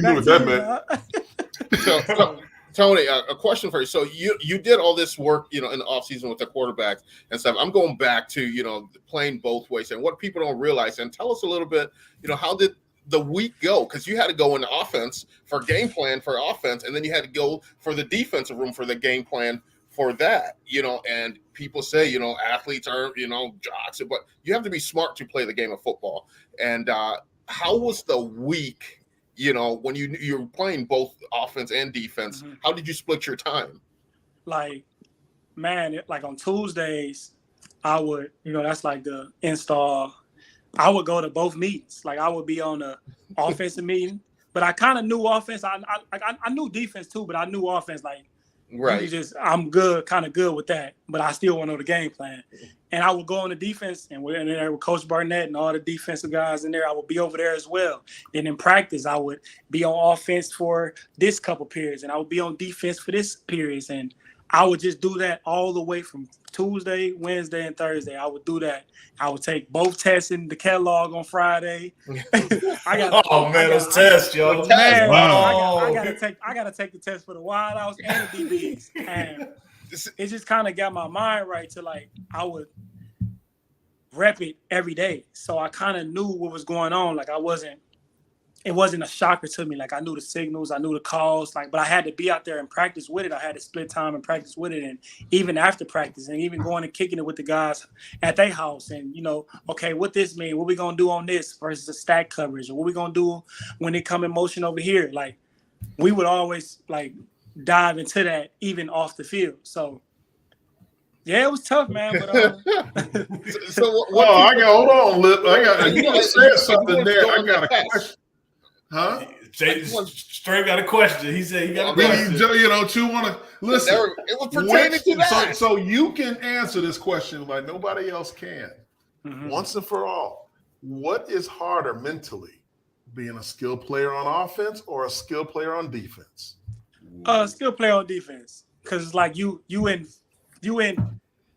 Speaker 1: knew what that meant.
Speaker 3: Tony, a question for you. So you did all this work, you know, in the offseason with the quarterbacks and stuff. I'm going back to, you know, playing both ways and what people don't realize. And tell us a little bit, you know, how did the week go? Because you had to go in the offense for game plan for offense, and then you had to go for the defensive room for the game plan for that, and people say, athletes are, jocks, but you have to be smart to play the game of football. And how was the week, when you're playing both offense and defense, how did you split your time?
Speaker 8: Like, man, like on Tuesdays, I would, that's like the install. I would go to both meetings. Like I would be on the offensive meeting, but I kind of knew offense. I knew defense too, but I knew offense. Like,
Speaker 3: right,
Speaker 8: I'm good, kind of good with that, but I still want to know the game plan. And I would go on the defense, and we're in there with Coach Barnett and all the defensive guys in there. I would be over there as well. Then in practice, I would be on offense for this couple periods, and I would be on defense for this periods, and I would just do that all the way from Tuesday, Wednesday, and Thursday. I would do that. I would take both tests in the catalog on Friday.
Speaker 2: Those tests, yo.
Speaker 8: Man,
Speaker 2: wow.
Speaker 8: I gotta take the test for the wideouts and the DBs. And it just kind of got my mind right to like I would rep it every day. So I kind of knew what was going on. Like it wasn't a shocker to me. Like I knew the signals, I knew the calls, but I had to be out there and practice with it. I had to split time and practice with it. And even after practice and even going and kicking it with the guys at their house and, okay, what this mean? What we going to do on this versus a stack coverage? Or what we going to do when they come in motion over here? Like we would always dive into that even off the field. So yeah, it was tough, man. But
Speaker 1: hold on, Lip. You said something there. I got a question. Huh?
Speaker 2: Straight got a question. He said he got a question.
Speaker 1: You want to listen.
Speaker 3: It was pertaining to that.
Speaker 1: So you can answer this question like nobody else can. Once and for all, what is harder mentally, being a skill player on offense or a skill player on defense?
Speaker 8: Skill player on defense, because it's like you in.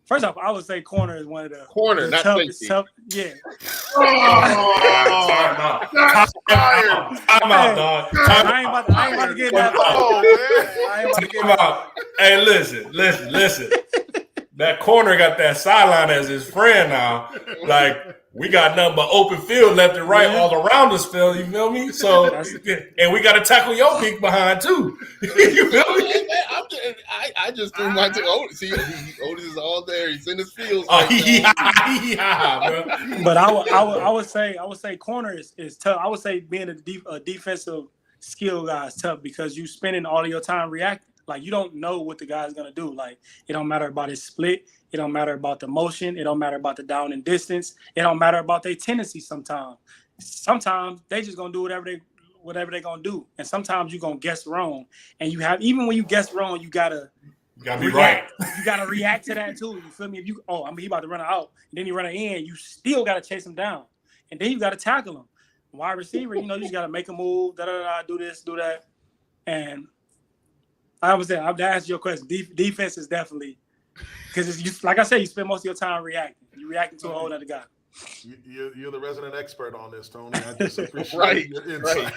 Speaker 8: First off, I would say corner is one of the
Speaker 3: not
Speaker 8: toughest. Yeah.
Speaker 2: Time out, dog.
Speaker 8: I ain't about to get that. I ain't about to get that.
Speaker 2: Hey, listen. That corner got that sideline as his friend now. Like, we got nothing but open field left and right all around us, Phil. You feel me? So, and we got to tackle your peak behind too. You feel me?
Speaker 3: I just threw mine to Otis. Otis is all there. He's in his fields.
Speaker 2: Bro.
Speaker 8: But I would say corner is tough. I would say being a defensive skill guy is tough because you spending all of your time reacting. Like you don't know what the guy's gonna do. Like it don't matter about his split. It don't matter about the motion. It don't matter about the down and distance. It don't matter about their tendency sometimes. Sometimes they just gonna do whatever they gonna do. And sometimes you're gonna guess wrong. And even when you guess wrong, you gotta
Speaker 2: be right.
Speaker 8: You gotta react to that too. You feel me? If he about to run out, and then he run in, you still gotta chase him down. And then you gotta tackle him. Wide receiver, you just gotta make a move, do this, do that. And I would say, I would ask your question. Defense is definitely because like I said, you spend most of your time reacting. You're reacting to a whole other guy.
Speaker 1: You're the resident expert on this, Tony. I just appreciate your insight.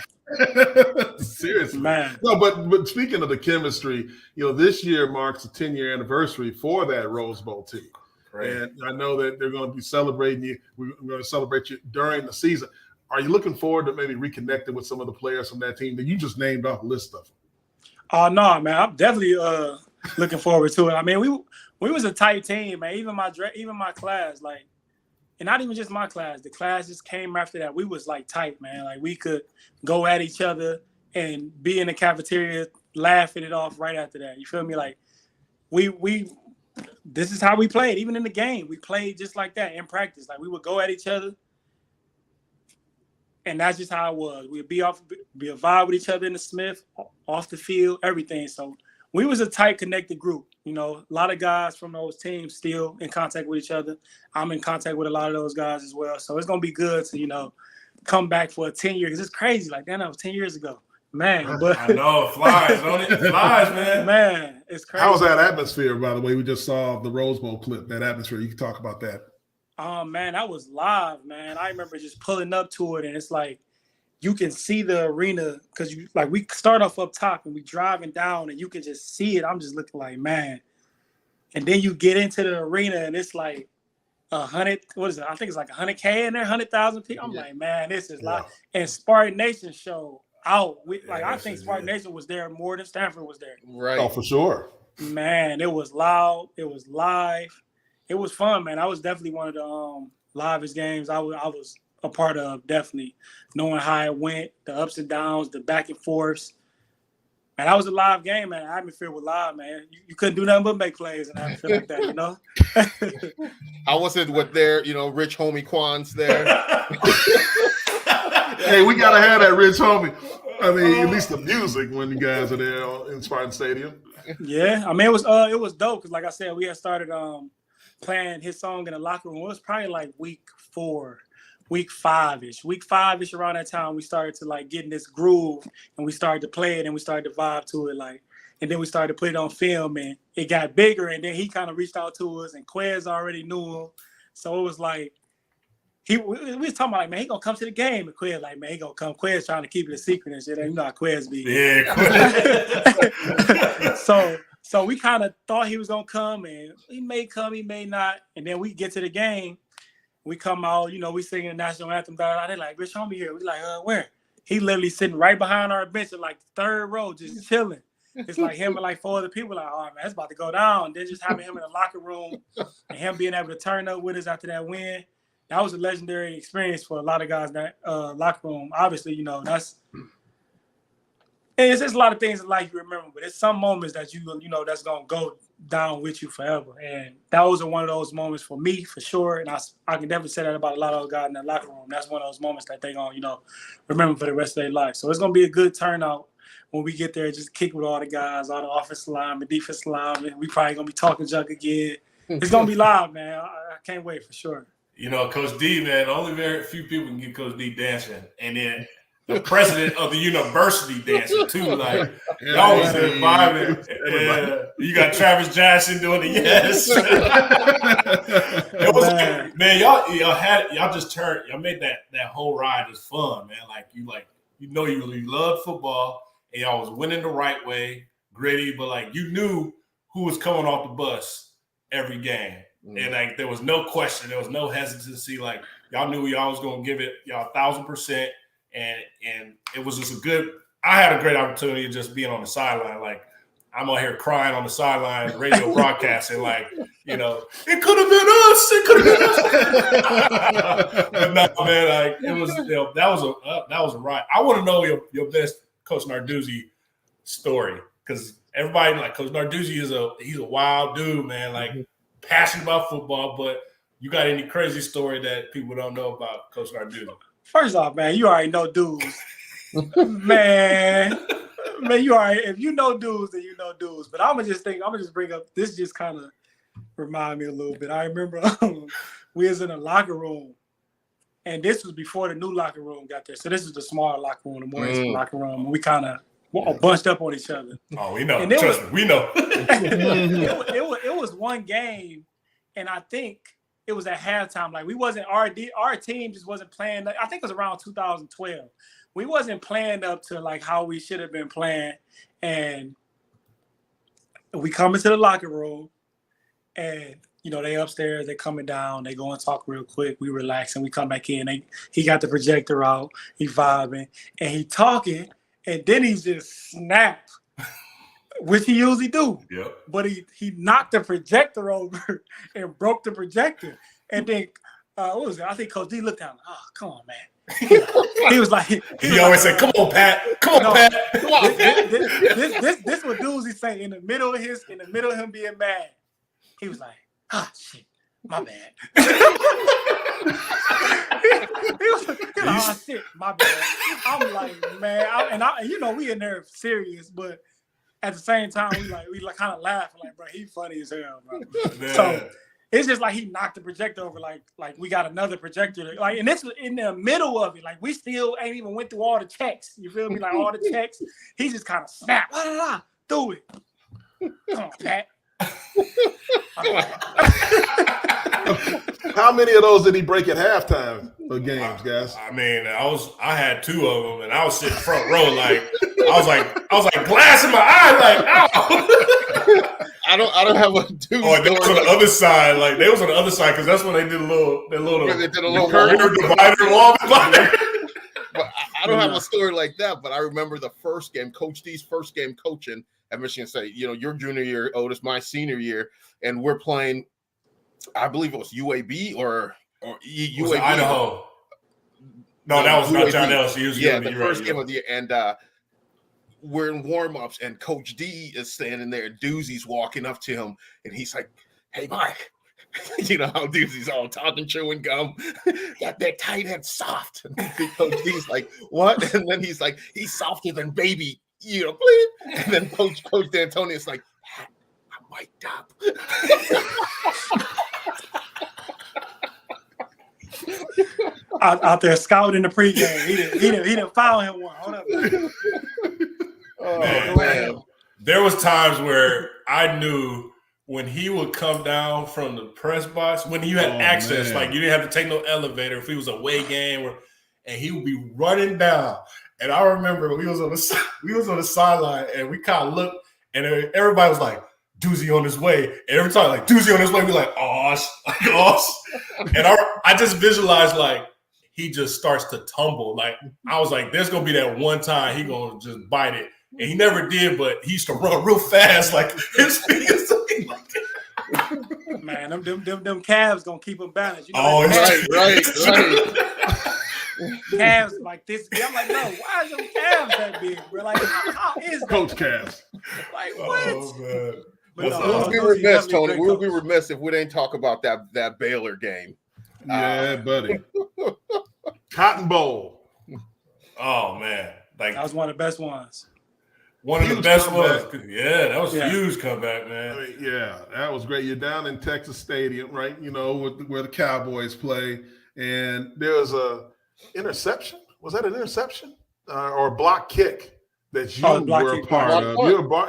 Speaker 1: Seriously, man. No, but speaking of the chemistry, this year marks the 10-year anniversary for that Rose Bowl team, and I know that they're going to be celebrating you. We're going to celebrate you during the season. Are you looking forward to maybe reconnecting with some of the players from that team that you just named off a list of them?
Speaker 8: Oh no, man! I'm definitely looking forward to it. I mean, we was a tight team, man. Even my class, and not even just my class. The class just came after that. We was tight, man. Like we could go at each other and be in the cafeteria laughing it off right after that. You feel me? Like we this is how we played. Even in the game, we played just like that in practice. Like we would go at each other. And that's just how it was. We'd be a vibe with each other in the Smith, off the field, everything. So we was a tight, connected group. A lot of guys from those teams still in contact with each other. I'm in contact with a lot of those guys as well. So it's gonna be good to come back for a 10-year because it's crazy. That was 10 years ago, man. But
Speaker 2: I know it flies, don't it? It flies, man.
Speaker 8: Man, it's crazy.
Speaker 1: How was that atmosphere? By the way, we just saw the Rose Bowl clip. That atmosphere. You can talk about that.
Speaker 8: Oh, man, that was live, man. I remember just pulling up to it, and it's like you can see the arena because we start off up top and we driving down, and you can just see it. I'm just looking like, man. And then you get into the arena, and it's like 100. What is it? I think it's like 100K in there, 100,000 people. I'm like, man, this is live. And Spartan Nation showed out. I think Spartan Nation was there more than Stanford was there.
Speaker 3: Right.
Speaker 1: Oh, for sure.
Speaker 8: Man, it was loud. It was live. It was fun, man. I was definitely one of the livest games I was a part of, definitely. Knowing how it went, the ups and downs, the back and forths. Man, that was a live game, man. Atmosphere was live, man. You couldn't do nothing but make plays in an atmosphere like that, you know?
Speaker 3: I wasn't with their, rich homie Quans there.
Speaker 1: Hey, we got to have that rich homie. I mean, at least the music when you guys are there in Spartan Stadium.
Speaker 8: Yeah, I mean, it was dope because, like I said, we had started playing his song in the locker room. It was probably like week 5-ish around that time. We started to like get in this groove, and we started to play it, and we started to vibe to it, like, and then we started to put it on film, and it got bigger. And then he kind of reached out to us, and Quez already knew him, so it was like we was talking about, like, man, he gonna come to the game, and Quez like, man, he gonna come. Quez trying to keep it a secret and shit. And you know how Quez be.
Speaker 2: Yeah.
Speaker 8: So we kind of thought he was gonna come, and he may come, he may not. And then we get to the game, we come out, we singing the national anthem. They're like, "Rich homie here." We like, where? He literally sitting right behind our bench, in like the third row, just chilling. It's like him and like 4 other people. Like, oh man, it's about to go down. And then just having him in the locker room and him being able to turn up with us after that win. That was a legendary experience for a lot of guys in that locker room. Obviously, it's just a lot of things in life you remember, but it's some moments that that's gonna go down with you forever. And that was one of those moments for me, for sure. And I can definitely say that about a lot of those guys in that locker room. That's one of those moments that they gonna remember for the rest of their life. So it's gonna be a good turnout when we get there. Just kick with all the guys, all the offensive linemen, defensive linemen. We probably gonna be talking junk again. It's gonna be loud, man. I can't wait for sure.
Speaker 2: Coach D, man, only very few people can get Coach D dancing. And then the president of the university dancing, too. Like, y'all was vibing. Yeah. You got Travis Johnson doing the yes. It was like, man, y'all just turned, y'all made that whole ride just fun, man. Like, you loved football, and y'all was winning the right way, gritty, but, like, you knew who was coming off the bus every game. And like there was no question, there was no hesitancy. Like y'all knew y'all was gonna give it y'all 1,000%, and it was just I had a great opportunity of just being on the sideline. Like I'm out here crying on the sideline, radio broadcasting, like it could have been us. It could have been us. But no, man, like it was that was a ride. I want to know your best Coach Narduzzi story, because everybody like Coach Narduzzi he's a wild dude, man. Like. Passionate about football, but you got any crazy story that people don't know about Coach Narduzzi?
Speaker 8: First off, man, you already know dudes. man, you already, if you know dudes, then you know dudes. But I'm gonna just bring up this. Just kind of remind me a little bit. I remember we was in a locker room, and this was before the new locker room got there. So this is the smaller locker room, the more locker room. And we kind of bunched up on each other.
Speaker 2: Oh, we know. Trust me, we know.
Speaker 8: It was one game, and I think it was at halftime. Like we wasn't our team just wasn't playing. I think it was around 2012. We wasn't playing up to like how we should have been playing, and we come into the locker room, and they upstairs, they coming down, they go and talk real quick. We relax, and we come back in. He got the projector out, he vibing, and he talking. And then he just snapped, which he usually do. Yep. But he knocked the projector over and broke the projector. And then what was it? I think Coach D looked down. Oh, come on, man. He was like,
Speaker 2: he always said, "Come on, Pat. Come on, Pat." Come on.
Speaker 8: This what Doozy say in the middle of him being mad. He was like, shit, my bad. He was like, oh shit, my bad. I'm like, man, we in there serious, but at the same time, we kind of laughing, like, bro, he funny as hell, bro. Man. So it's just like he knocked the projector over, like we got another projector, like, and this was in the middle of it, like we still ain't even went through all the checks. You feel me? Like all the checks, he just kind of snapped, do it. Come on, Pat.
Speaker 1: How many of those did he break at halftime of games, guys?
Speaker 2: I mean, I had 2 of them, and I was sitting front row, like I was like glass in my eye, like ow.
Speaker 3: I don't have a dude.
Speaker 2: Oh, they was on the other side, like they was on the other side, because that's when they did a little divider wall divider.
Speaker 3: But I don't have a story like that. But I remember the first game, Coach D's first game coaching at Michigan State. You know, your junior year, Otis, my senior year, and we're playing. I believe it was UAB or UAB.
Speaker 2: Idaho. No, that was not John LSU.
Speaker 3: Yeah, the first game of the year, and we're in warm-ups, and Coach D is standing there, and Doozy's walking up to him, and he's like, "Hey, Mike." You know how Doozy's all talking, chewing gum. that tight end soft. And Coach D's like, what? And then he's like, he's softer than baby, you know, please. And then Coach Dantonio is like, I'm mic'd up.
Speaker 8: out there scouting the pregame. He didn't foul him one. Hold up.
Speaker 2: Man. There was times where I knew when he would come down from the press box, when you had access,
Speaker 1: man.
Speaker 2: like you didn't have to take no elevator if it was a away game, and he would be running down. And I remember we was on the sideline, and we kind of looked, and everybody was like, "Doozy on his way." And every time like Doozy on his way, we like, "Oh," and I just visualized like he just starts to tumble. Like I was like, "There's gonna be that one time he gonna just bite it." And he never did, but he used to run real fast, like his feet.
Speaker 8: Man, them calves gonna keep him balanced. You know
Speaker 3: right.
Speaker 8: Calves like this. I'm like, no, why is them calves that big, bro? Like, how is that?
Speaker 1: Coach calves.
Speaker 8: Like, what?
Speaker 2: Oh, man.
Speaker 8: But
Speaker 3: We'll be remiss, Tony. We'll be remiss if we didn't talk about that Baylor game.
Speaker 1: Yeah, buddy. Cotton Bowl.
Speaker 2: Oh man, like
Speaker 8: that was one of the best ones.
Speaker 2: One of the best
Speaker 1: comeback.
Speaker 2: ones. Yeah, that was a huge comeback, man.
Speaker 1: I mean, yeah, that was great. You're down in Texas Stadium, right? You know, where the Cowboys play, and there was a interception. Was that an interception or a block kick that you were a part of?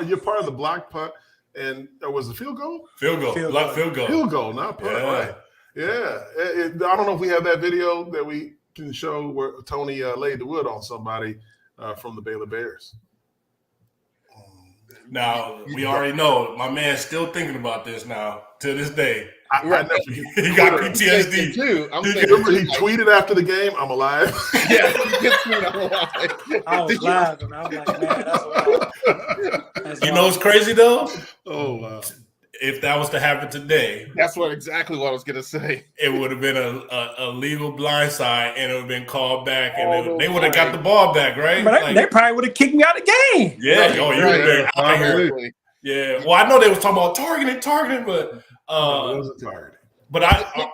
Speaker 1: You're part of the block punt, and was the field goal?
Speaker 2: Field goal.
Speaker 1: Field goal, not punt, right? Yeah. I don't know if we have that video that we can show where Tony laid the wood on somebody from the Baylor Bears.
Speaker 2: Now, we already know my man's still thinking about this now to this day.
Speaker 1: I never,
Speaker 2: he got PTSD.
Speaker 3: Too.
Speaker 1: Remember he tweeted after the game, "I'm alive."
Speaker 3: Yeah, he did tweet, "I'm alive."
Speaker 8: I was laughing. I was like, man, that's wild.
Speaker 2: You know what's crazy though?
Speaker 1: Oh wow.
Speaker 2: If that was to happen today,
Speaker 3: that's exactly what I was gonna say.
Speaker 2: It would have been a legal blindside, and it would have been called back, and they would have got the ball back, right?
Speaker 8: But they probably would have kicked me out of the game.
Speaker 2: Yeah,
Speaker 3: right,
Speaker 2: you would have been out here. Yeah, well, I know they was talking about targeting, but
Speaker 1: it wasn't targeting.
Speaker 2: But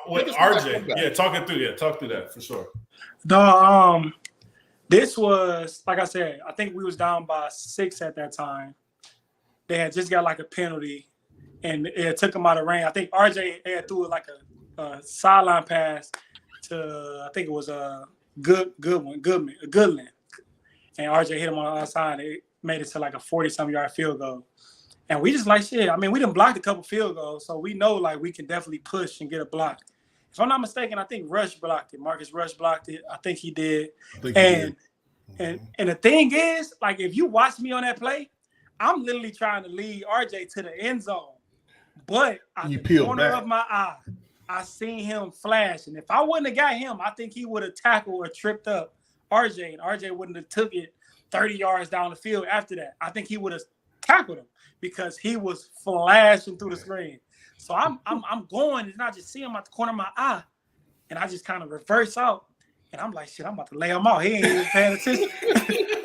Speaker 2: with RJ, talk through that for sure.
Speaker 8: This was, like I said, I think we was down by 6 at that time. They had just got like a penalty, and it took them out of range. I think RJ had threw it like a sideline pass to, I think it was a Goodland. And RJ hit him on the outside. It made it to like a 40-something yard field goal. And we just like shit. I mean, we done blocked a couple field goals, so we know like we can definitely push and get a block. If I'm not mistaken, I think Rush blocked it. Marcus Rush blocked it. I think he did. And the thing is, like, if you watch me on that play, I'm literally trying to lead RJ to the end zone. But at the corner of my eye, I seen him flash. And if I wouldn't have got him, I think he would have tackled or tripped up RJ. And RJ wouldn't have took it 30 yards down the field after that. I think he would have tackled him because he was flashing through the screen. So I'm going, and I just see him at the corner of my eye. And I just kind of reverse out. And I'm like, shit, I'm about to lay him out. He ain't even paying attention.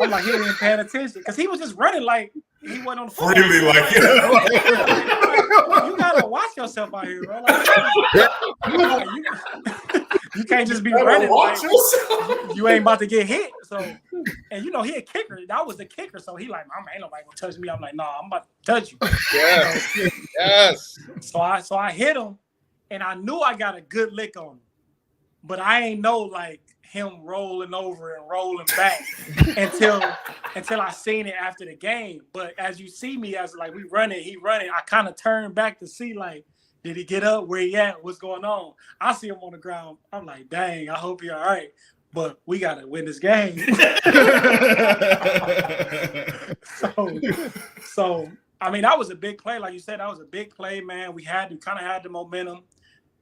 Speaker 8: I'm like, he ain't even paying attention. Because he was just running like he wasn't on the phone.
Speaker 2: Really like
Speaker 8: you gotta watch yourself out here, bro. Like, you can't just be running like you ain't about to get hit. So, and you know, he a kicker. That was the kicker. So he like, ain't nobody gonna touch me. I'm like, nah, I'm about to touch you.
Speaker 3: Yes. Yes.
Speaker 8: So I hit him, and I knew I got a good lick on him. But I ain't know like him rolling over and rolling back until I seen it after the game. But as you see me, as like he running, I kind of turned back to see like, did he get up? Where he at? What's going on? I see him on the ground. I'm like, dang, I hope you're all right. But we gotta win this game. So I mean, that was a big play. Like you said, that was a big play, man. We kind of had the momentum.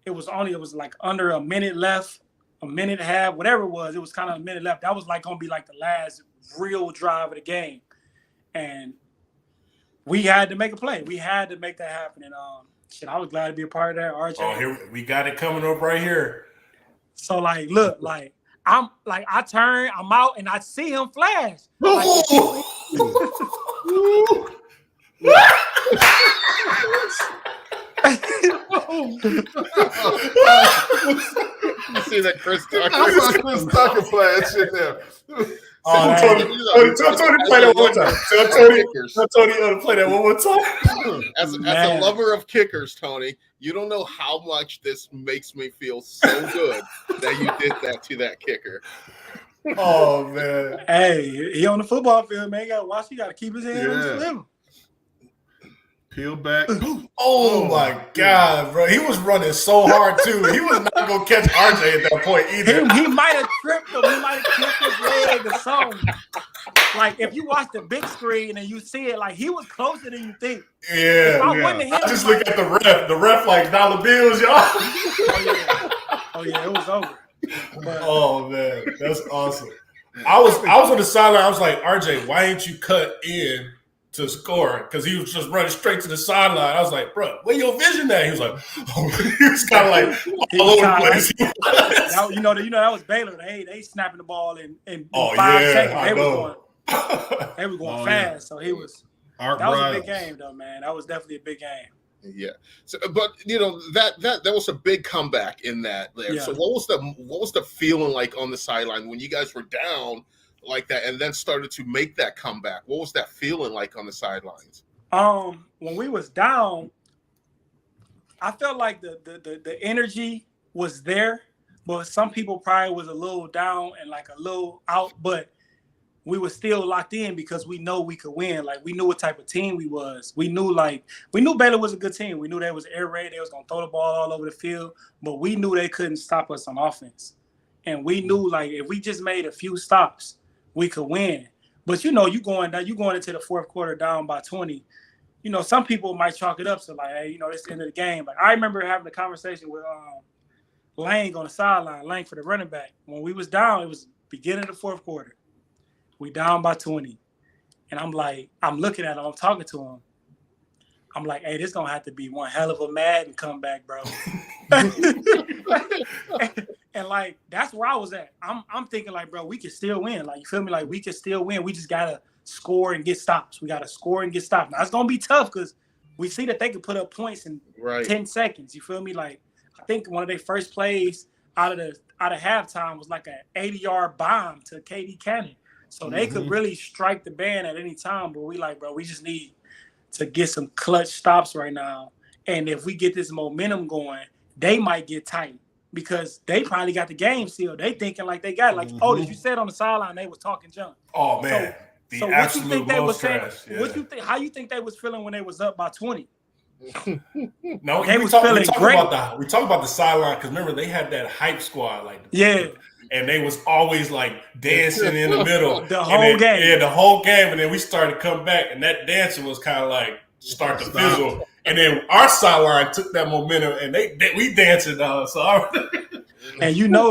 Speaker 8: It was like under a minute left, a minute and a half, whatever it was kind of a minute left. That was like going to be like the last real drive of the game. And we had to make a play. We had to make that happen. And shit, I was glad to be a part of that. RJ.
Speaker 2: Oh, here we got it coming up right here.
Speaker 8: So like, look, like I'm like I turn, I'm out, and I see him flash. Like,
Speaker 3: You see that Chris Tucker?
Speaker 1: I saw Chris Tucker flash in there.
Speaker 2: Tony, play that one more time. Tony, play that one more time.
Speaker 3: As a lover of kickers, Tony, you don't know how much this makes me feel so good that you did that to that kicker.
Speaker 2: Oh man!
Speaker 8: Hey, he on the football field, man. You gotta watch. You gotta keep his hand on the slim.
Speaker 1: Peel back.
Speaker 2: Oh my God, bro! He was running so hard too. He was not gonna catch RJ at that point either.
Speaker 8: He might have tripped him. He might have tripped his leg or something. Like if you watch the big screen and you see it, like he was closer than you think.
Speaker 2: Yeah. I just look at the ref. The ref like dollar bills, y'all.
Speaker 8: Oh yeah, it was over. But,
Speaker 2: oh man, that's awesome. I was on the sideline. I was like, RJ, why ain't you cut in to score? Because he was just running straight to the sideline. I was like, bro, where your vision at? He was like, he was kind of like all over the place.
Speaker 8: You know that was Baylor. They snapping the ball in 5 seconds. They were going fast. So he was. That was a big game, though, man. That was definitely a big game.
Speaker 3: Yeah. So, but that was a big comeback in that there. Yeah. So what was the feeling like on the sideline when you guys were down like that and then started to make that comeback? What was that feeling like on the sidelines?
Speaker 8: When we was down, I felt like the energy was there, but some people probably was a little down and like a little out, but we were still locked in because we know we could win. Like we knew what type of team we was. We knew Baylor was a good team. We knew they was air raid. They was gonna throw the ball all over the field, but we knew they couldn't stop us on offense. And we knew like if we just made a few stops, we could win. But you going into the fourth quarter down by 20. Some people might chalk it up to like, hey, it's the end of the game. But I remember having a conversation with Lang on the sideline, Lang for the running back. When we was down, it was beginning of the fourth quarter. We down by 20. And I'm like, I'm looking at him, I'm talking to him. I'm like, hey, this gonna have to be one hell of a Madden comeback, bro. and like, that's where I was at. I'm thinking like, bro, we can still win. Like, you feel me? Like, we can still win. We just gotta score and get stops. We gotta score and get stops. Now, it's gonna be tough because we see that they can put up points in 10 seconds. You feel me? Like, I think one of their first plays out of halftime was like an 80-yard bomb to KD Cannon. So they could really strike the band at any time, but we like, bro, we just need to get some clutch stops right now. And if we get this momentum going, they might get tight because they probably got the game sealed. They thinking like they got it. Like Otis, you said on the sideline, they was talking junk.
Speaker 2: Oh man,
Speaker 8: so what you think they was saying? Yeah. What you think? How you think they was feeling when they was up by 20?
Speaker 2: No, we talk about the sideline because remember they had that hype squad like and they was always like dancing in the middle
Speaker 8: the whole game.
Speaker 2: Yeah, the whole game, and then we started to come back, and that dancing was kind of like start to fizzle, and then our sideline took that momentum, and we dancing.
Speaker 8: And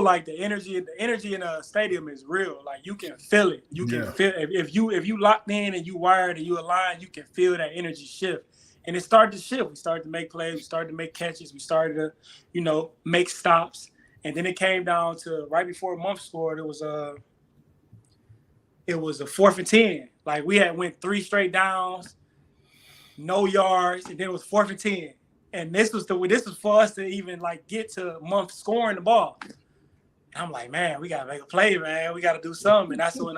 Speaker 8: like the energy in a stadium is real. Like you can feel it. You can feel if you locked in and you wired and you aligned, you can feel that energy shift. And it started to shift. We started to make plays. We started to make catches. We started to, make stops. And then it came down to right before Month scored. It was a 4th and 10. Like we had went 3 straight downs, no yards, and then it was 4th and 10. And this was for us to even like get to Month scoring the ball. And I'm like, man, we gotta make a play, man. We gotta do something. And that's when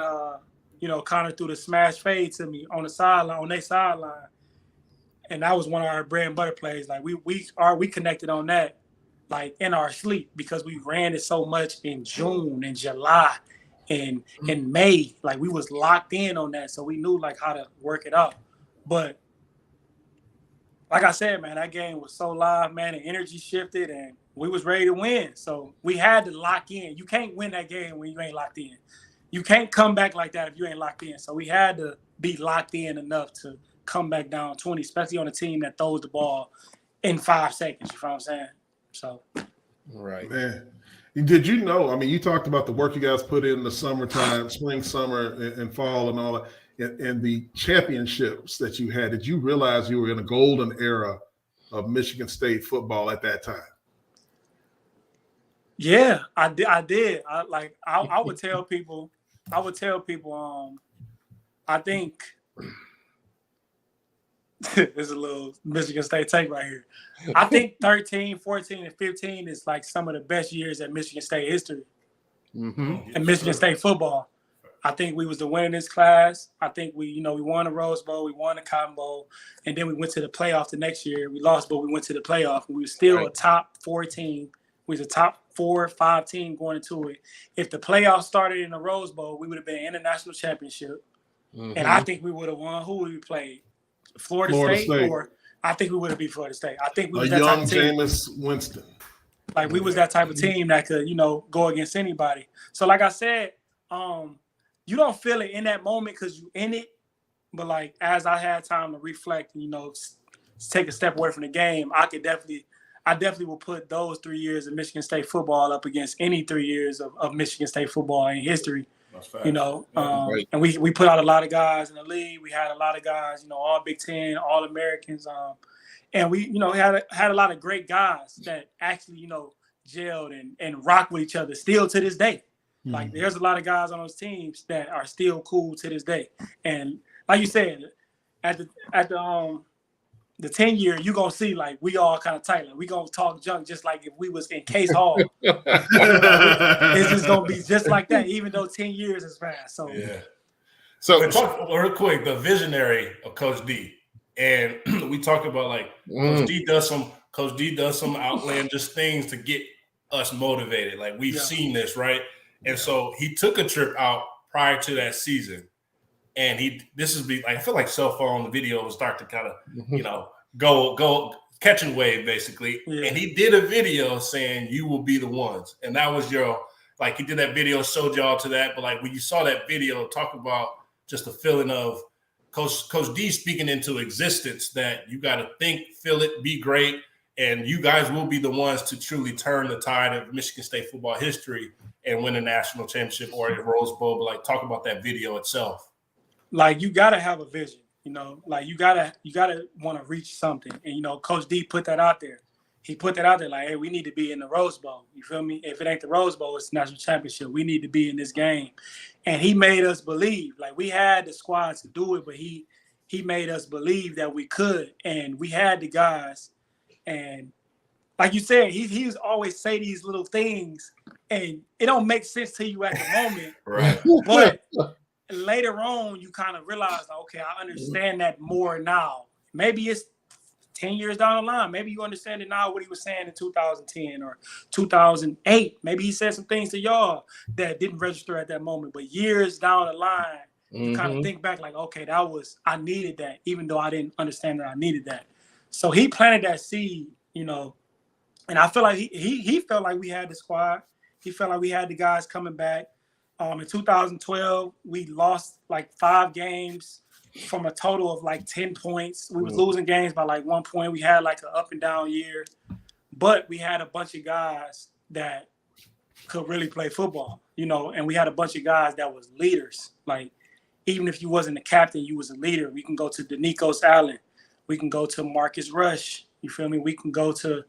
Speaker 8: Connor threw the smash fade to me on the sideline, on their sideline. And that was one of our bread and butter plays. Like we connected on that. Like in our sleep because we ran it so much in June and July and in May. Like we was locked in on that. So we knew like how to work it out. But like I said, man, that game was so live, man. The energy shifted and we was ready to win. So we had to lock in. You can't win that game when you ain't locked in. You can't come back like that if you ain't locked in. So we had to be locked in enough to come back down 20, especially on a team that throws the ball in 5 seconds. You know what I'm saying? So,
Speaker 3: right,
Speaker 1: man. Did you know? I mean, you talked about the work you guys put in the summertime, spring, summer, and fall, and all that. and the championships that you had, did you realize you were in a golden era of Michigan State football at that time?
Speaker 8: Yeah, I did. I would tell people, I think there's a little Michigan State take right here. I think 13, 14, and 15 is like some of the best years at Michigan State history and Michigan State football. I think we was the winningest class. I think we won the Rose Bowl, we won the Cotton Bowl, and then we went to the playoff the next year. We lost, but we went to the playoff. We were still a top 4 team. We was a top 4 or 5 team going into it. If the playoffs started in the Rose Bowl, we would have been in the national championship. And I think we would have won. Who would we played? Florida State, or I think we would have beat Florida State. I think we was that type of team.
Speaker 1: Jameis Winston.
Speaker 8: Like we was that type of team that could, go against anybody. So like I said, you don't feel it in that moment because you in it. But like as I had time to reflect and, take a step away from the game, I definitely will put those 3 years of Michigan State football up against any 3 years of Michigan State football in history. And we put out a lot of guys in the league. We had a lot of guys, all Big Ten, all Americans, and we, had a lot of great guys that actually, gelled and rock with each other still to this day. Like there's a lot of guys on those teams that are still cool to this day. And like you said, at the 10-year, you're going to see, like, we all kind of tight. Like, we going to talk junk just like if we was in Case Hall. It's just going to be just like that, even though 10 years has passed. So,
Speaker 2: yeah. So, talk real quick, the visionary of Coach D. And we talked about, like, Coach D does some outlandish things to get us motivated. Like, we've seen this, right? And so he took a trip out prior to that season. And I feel like cell phone video will start to kind of, go catching wave basically. Yeah. And he did a video saying you will be the ones. And that was he did that video, showed y'all to that. But like when you saw that video, talk about just the feeling of Coach D speaking into existence that you got to think, feel it, be great. And you guys will be the ones to truly turn the tide of Michigan State football history and win a national championship or a Rose Bowl. But like talk about that video itself.
Speaker 8: Like you gotta have a vision, like you gotta want to reach something. And Coach D put that out there. He put that out there like, hey, we need to be in the Rose Bowl. You feel me? If it ain't the Rose Bowl, it's the national championship. We need to be in this game. And he made us believe. Like we had the squad to do it, but he made us believe that we could. And we had the guys. And like you said, he was always say these little things and it don't make sense to you at the moment.
Speaker 2: Right.
Speaker 8: But later on, you kind of realize, okay, I understand that more now. Maybe it's 10 years down the line. Maybe you understand it now what he was saying in 2010 or 2008. Maybe he said some things to y'all that didn't register at that moment. But years down the line, you kind of think back like, okay, I needed that, even though I didn't understand that I needed that. So he planted that seed, and I feel like he felt like we had the squad. He felt like we had the guys coming back. In 2012, we lost like 5 games from a total of like 10 points. We was losing games by like 1 point. We had like an up and down year, but we had a bunch of guys that could really play football, and we had a bunch of guys that was leaders. Like even if you wasn't a captain, you was a leader. We can go to Denikos Allen. We can go to Marcus Rush. You feel me? We can go to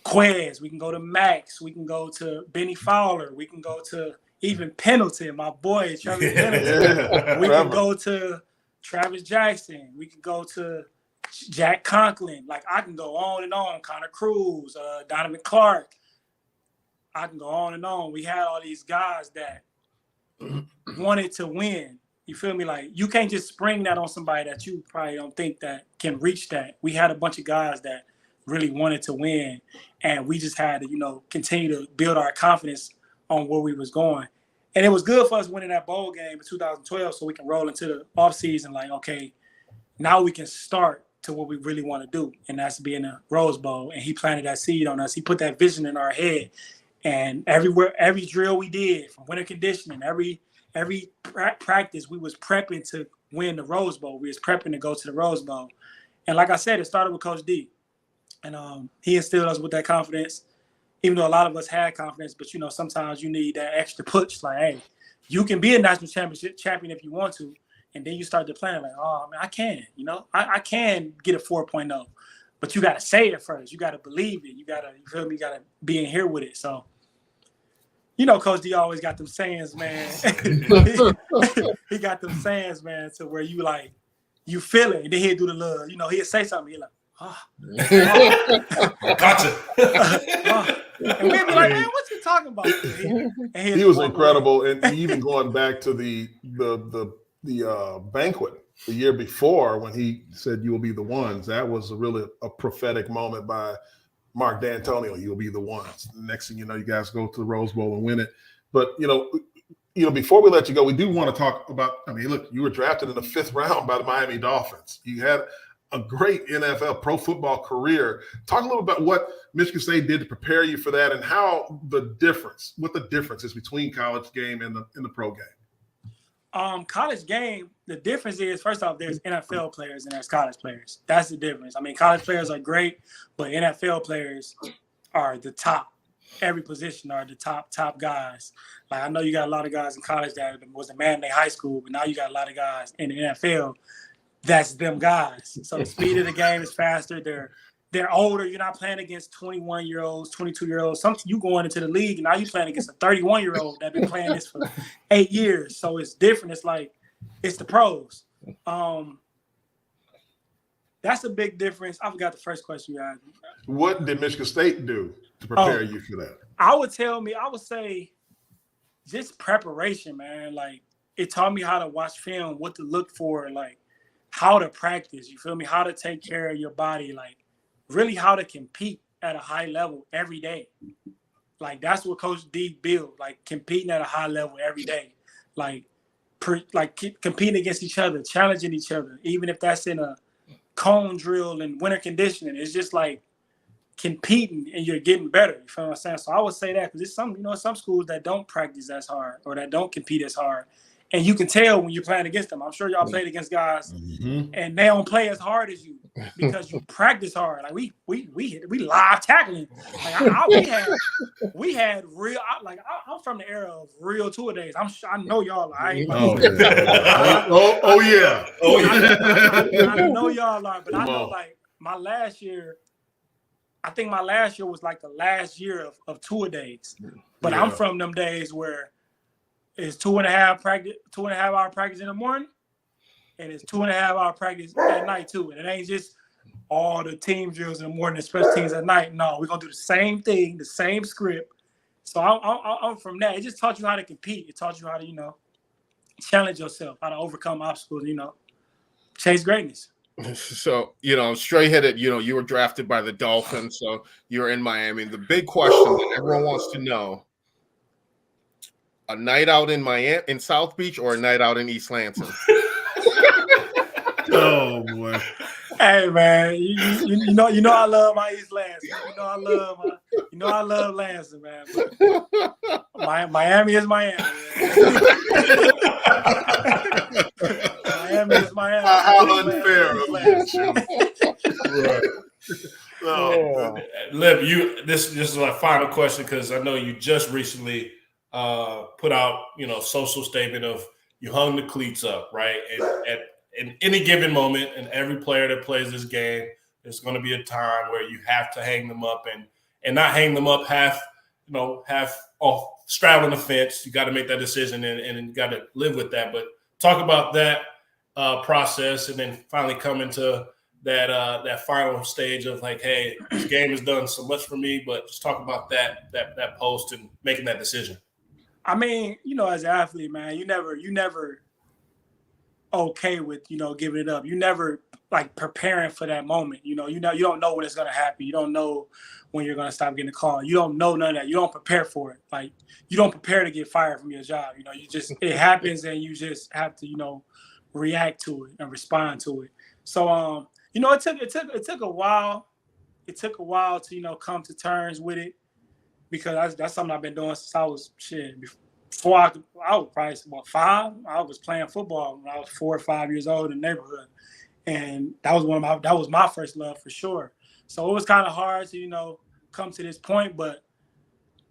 Speaker 8: Quez. We can go to Max. We can go to Benny Fowler. We can go to even Pendleton, my boy, Travis Pendleton. We can go to Travis Jackson. We can go to Jack Conklin. Like, I can go on and on. Connor Cruz, Donovan Clark. I can go on and on. We had all these guys that wanted to win. You feel me? Like, you can't just spring that on somebody that you probably don't think that can reach that. We had a bunch of guys that really wanted to win, and we just had to, continue to build our confidence on where we was going. And it was good for us winning that bowl game in 2012 so we can roll into the offseason like, okay, now we can start to what we really want to do, and that's being a Rose Bowl. And he planted that seed on us. He put that vision in our head. And every drill we did, from winter conditioning, every practice, we was prepping to win the Rose Bowl. We was prepping to go to the Rose Bowl. And like I said, it started with Coach D. And he instilled us with that confidence, even though a lot of us had confidence. But, sometimes you need that extra push. Like, hey, you can be a national championship champion if you want to. And then you start to plan like, oh, man, I can, I can get a 4.0. But you got to say it first. You got to believe it. You got to, you feel me? You got to be in here with it. So, Coach D always got them sayings, man. He got them sayings, man, to where you like, you feel it. And then he'll do the little, he'll say something. He'll like,
Speaker 2: Gotcha.
Speaker 8: And we'll be like, man, what's he talking about? And
Speaker 1: he was incredible. And even going back to the banquet the year before when he said, "You will be the ones," that was really a prophetic moment by Mark Dantonio. You'll be the ones. Next thing you know, you guys go to the Rose Bowl and win it. But, before we let you go, we do want to talk about, look, you were drafted in the 5th round by the Miami Dolphins. You had a great NFL pro football career. Talk a little about what Michigan State did to prepare you for that and what the difference is between college game and the pro game.
Speaker 8: College game, the difference is, first off, there's NFL players and there's college players. That's the difference. College players are great, but NFL players are the top. Every position are the top guys. Like, I know you got a lot of guys in college that was a man in their high school, but now you got a lot of guys in the NFL. That's them guys. So the speed of the game is faster. They're older. You're not playing against 21-year-olds, 22-year-olds. You going into the league, and now you're playing against a 31-year-old that's been playing this for 8 years. So it's different. It's like, it's the pros. That's a big difference. I forgot the first question you asked.
Speaker 1: What did Michigan State do to prepare you for that?
Speaker 8: I would say just preparation, man. Like, it taught me how to watch film, what to look for, like how to practice. You feel me? How to take care of your body, like really how to compete at a high level every day. Like, that's what Coach D built, like competing at a high level every day. Like, competing against each other, challenging each other, even if that's in a cone drill and winter conditioning. It's just like competing and you're getting better. You feel what I'm saying? So I would say that because it's some schools that don't practice as hard or that don't compete as hard. And you can tell when you're playing against them. I'm sure y'all played against guys and they don't play as hard as you because you practice hard. Like we live tackling. Like we had real. I'm from the era of real tour days. I know y'all. I know y'all are, but I know like my last year. I think my last year was like the last year of tour days. But I'm from them days where it's 2.5 hour practice in the morning, and it's 2.5 hour practice at night too. And it ain't just all the team drills in the morning and special teams at night. No, we're gonna do the same thing, the same script. So I'm from that. It just taught you how to compete. It taught you how to, challenge yourself, how to overcome obstacles, chase greatness.
Speaker 3: So, straight-headed, you were drafted by the Dolphins, so you're in Miami. The big question that everyone wants to know, a night out in South Beach or a night out in East Lansing?
Speaker 1: Oh, boy.
Speaker 8: Hey, man, you know I love my East Lansing. I love Lansing, man. But Miami is Miami. Miami is Miami.
Speaker 1: How unfair of you.
Speaker 2: Lip, this is my final question because I know you just recently put out, social statement of you hung the cleats up, right? And in any given moment, and every player that plays this game, there's going to be a time where you have to hang them up and not hang them up half off straddling the fence. You got to make that decision and you got to live with that. But talk about that process and then finally coming to that final stage of like, hey, this game has done so much for me, but just talk about that post and making that decision.
Speaker 8: As an athlete, man, you never okay with, giving it up. You never like preparing for that moment. You don't know when it's going to happen. You don't know when you're going to stop getting a call. You don't know none of that. You don't prepare for it. Like, you don't prepare to get fired from your job. It happens and you just have to, react to it and respond to it. So, it took a while. It took a while to, come to terms with it because that's something I've been doing since I was before I was probably about 5. I was playing football when I was 4 or 5 years old in the neighborhood. And that was my first love for sure. So it was kind of hard to, come to this point, but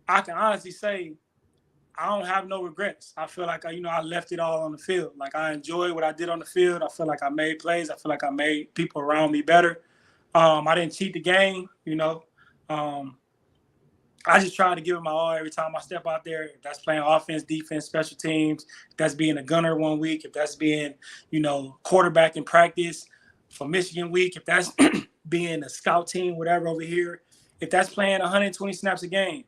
Speaker 8: I can honestly say I don't have no regrets. I feel like, I left it all on the field. Like, I enjoyed what I did on the field. I feel like I made plays. I feel like I made people around me better. I didn't cheat the game, I just try to give it my all every time I step out there. If that's playing offense, defense, special teams, if that's being a gunner one week, if that's being, quarterback in practice for Michigan week, if that's being a scout team, whatever over here, if that's playing 120 snaps a game,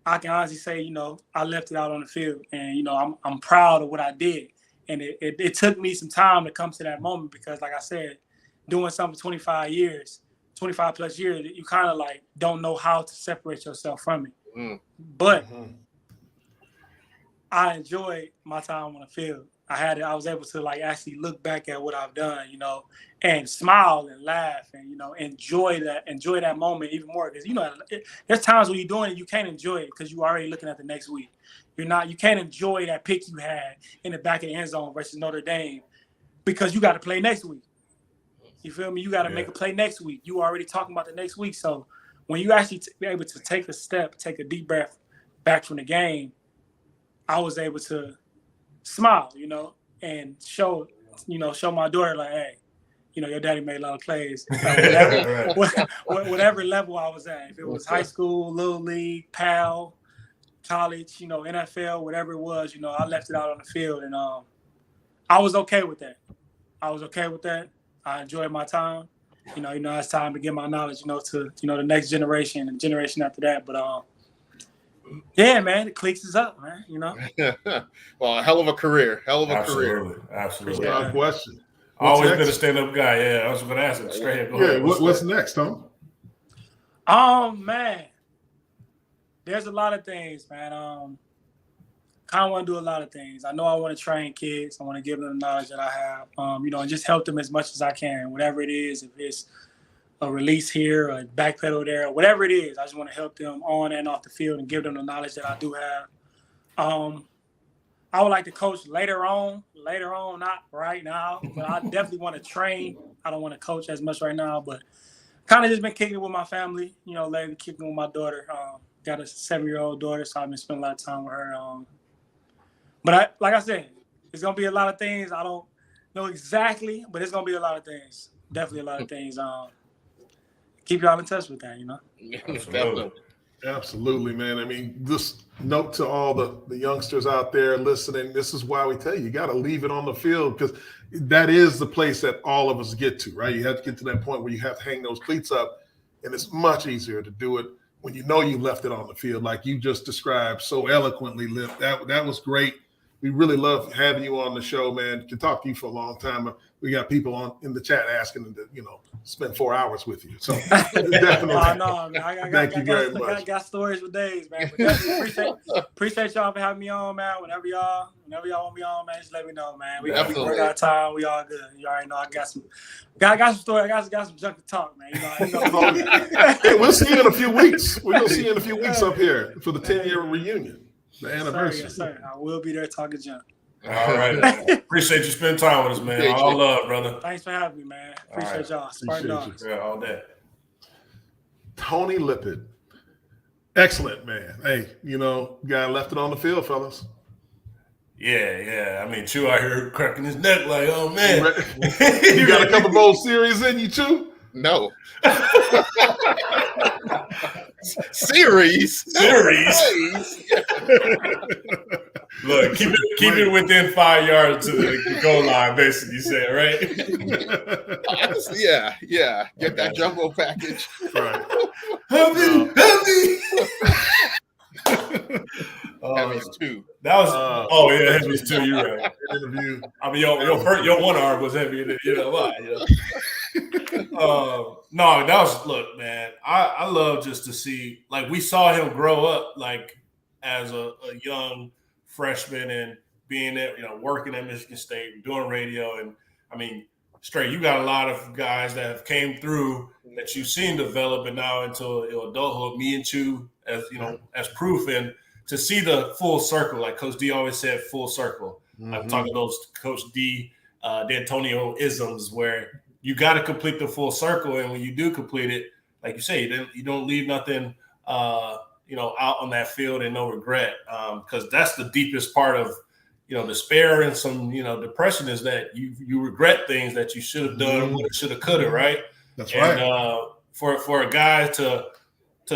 Speaker 8: I can honestly say, I left it out on the field, and I'm proud of what I did. And it took me some time to come to that moment because, like I said, doing something for 25 plus years, you kind of like don't know how to separate yourself from it. But I enjoyed my time on the field. I was able to like actually look back at what I've done, and smile and laugh and, enjoy that moment even more. Because, there's times when you're doing it, you can't enjoy it because you're already looking at the next week. You can't enjoy that pick you had in the back of the end zone versus Notre Dame because you got to play next week. You feel me? You got to make a play next week. You already talking about the next week. So when you actually be able to take a step, take a deep breath back from the game, I was able to smile, and show my daughter like, hey, your daddy made a lot of plays. Whatever level I was at, if it was high school, little league, PAL, college, NFL, whatever it was, I left it out on the field, and I was okay with that. I enjoyed my time. It's time to get my knowledge, to the next generation and generation after that. But yeah, man, the cliques is up, man.
Speaker 3: Well, a hell of a career.
Speaker 2: Absolutely.
Speaker 1: Without question.
Speaker 2: Always been a stand-up guy. Yeah, I was going to ask him. Straight ahead. Go ahead.
Speaker 1: What's next, Tom?
Speaker 8: Man, there's a lot of things, man. Kind of want to do a lot of things. I know I want to train kids. I want to give them the knowledge that I have, and just help them as much as I can, whatever it is. If it's a release here, a backpedal there, whatever it is, I just want to help them on and off the field and give them the knowledge that I do have. I would like to coach later on, not right now, but I definitely want to train. I don't want to coach as much right now, but kind of just been kicking it with my family, lately kicking with my daughter. Got a 7-year-old daughter, so I've been spending a lot of time with her. But like I said, it's going to be a lot of things. I don't know exactly, but it's going to be a lot of things. Definitely a lot of things. Keep y'all in touch with that,
Speaker 1: Absolutely, man. I mean, this note to all the youngsters out there listening, this is why we tell you got to leave it on the field because that is the place that all of us get to, right? You have to get to that point where you have to hang those cleats up, and it's much easier to do it when you know you left it on the field like you just described so eloquently, Lip. That was great. We really love having you on the show, man. Can talk to you for a long time. We got people in the chat asking them to, spend 4 hours with you. So definitely.
Speaker 8: No, man. Thank you very much. I got stories for days, man. But definitely appreciate y'all for having me on, man. Whenever y'all want me on, man, just let me know, man. We work out time. We all good. You already know I got some stories. I got some junk to talk, man.
Speaker 1: Hey, we'll see you in a few weeks. We're gonna see you in a few weeks up here for the 10-year reunion. The anniversary.
Speaker 8: Yes, sir. I will be there talking junk.
Speaker 2: All right. Appreciate you spending time with us, man. All love, brother.
Speaker 8: Thanks for having me, man. Appreciate y'all. Spartan Dawgs.
Speaker 2: Yeah, all day.
Speaker 1: Tony Lippett. Excellent, man. Hey, guy left it on the field, fellas.
Speaker 2: Yeah. I mean, Chew out here cracking his neck like, oh, man.
Speaker 1: You got a couple bowl series in you, Chew?
Speaker 3: No. Series.
Speaker 2: Look, keep it within 5 yards to the goal line, basically, you say, right?
Speaker 3: Honestly, yeah. Get that jumbo package.
Speaker 1: Right.
Speaker 2: Help me.
Speaker 3: Heavy's 2.
Speaker 2: That was Heavy's 2. You're right.
Speaker 1: Interview.
Speaker 2: I mean, your one arm was heavier than No, that was look, man. I love just to see we saw him grow up as a young freshman and being there, working at Michigan State, doing radio, and I mean, straight. You got a lot of guys that have came through that you've seen develop, and now into adulthood. Me and Chew, as proof, and to see the full circle, like Coach D always said, full circle. I'm talking those Coach D, Dantonio isms where you got to complete the full circle, and when you do complete it, like you say, then you don't leave nothing out on that field and no regret, because that's the deepest part of, despair and some, depression is that you regret things that you should have done, would have, should have, could have, right?
Speaker 1: That's right.
Speaker 2: And for a guy to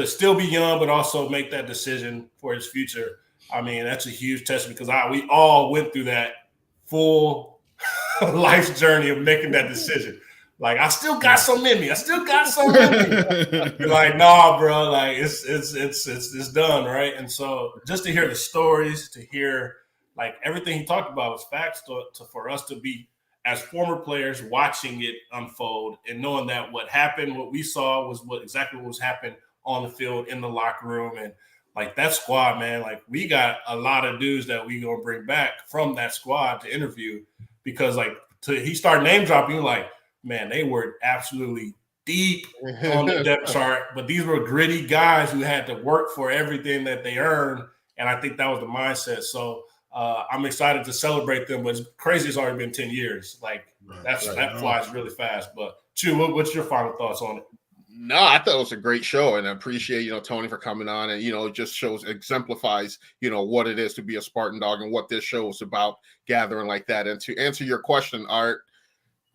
Speaker 2: still be young but also make that decision for his future, I mean, that's a huge testament, because we all went through that full life's journey of making that decision. Like, I still got some in me. You're like, nah, bro. Like, it's done, right? And so, just to hear the stories, to hear like everything he talked about was facts. For us to be, as former players, watching it unfold and knowing that what happened, what we saw, was exactly what was happening on the field, in the locker room, and like that squad, man. Like, we got a lot of dudes that we gonna bring back from that squad to interview, because he started name dropping. You're like, man, they were absolutely deep on the depth chart, but these were gritty guys who had to work for everything that they earned, and I think that was the mindset. So I'm excited to celebrate them, but it's crazy it's already been 10 years. Like, that flies really fast. But, Chew, what's your final thoughts on it?
Speaker 3: No, I thought it was a great show, and I appreciate, Tony, for coming on, and, it just exemplifies, what it is to be a Spartan Dawg and what this show is about, gathering like that. And to answer your question, Art,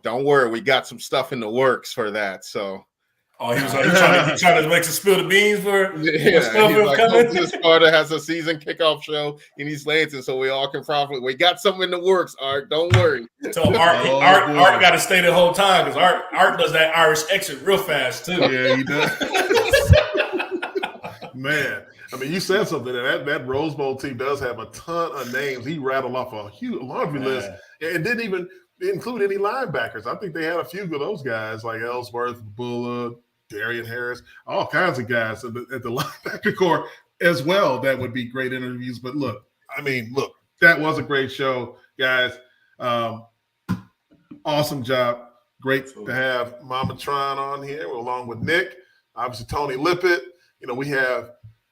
Speaker 3: don't worry, we got some stuff in the works for that. So,
Speaker 2: he was trying to make some spill the beans for
Speaker 3: stuff coming. Sparta has a season kickoff show in East Lansing, so we all can we got something in the works, Art. Don't worry.
Speaker 2: So Art got to stay the whole time, because Art does that Irish exit real fast too.
Speaker 1: Yeah, he does. Man, I mean, you said something. That Rose Bowl team does have a ton of names. He rattled off a huge laundry list and didn't even include any linebackers. I think they had a few of those guys like Ellsworth, Bulla, Darian Harris, all kinds of guys at the linebacker core as well. That would be great interviews. But look, that was a great show, guys. Awesome job. Great to have MamaTron on here along with Nick, obviously Tony Lippett. We have,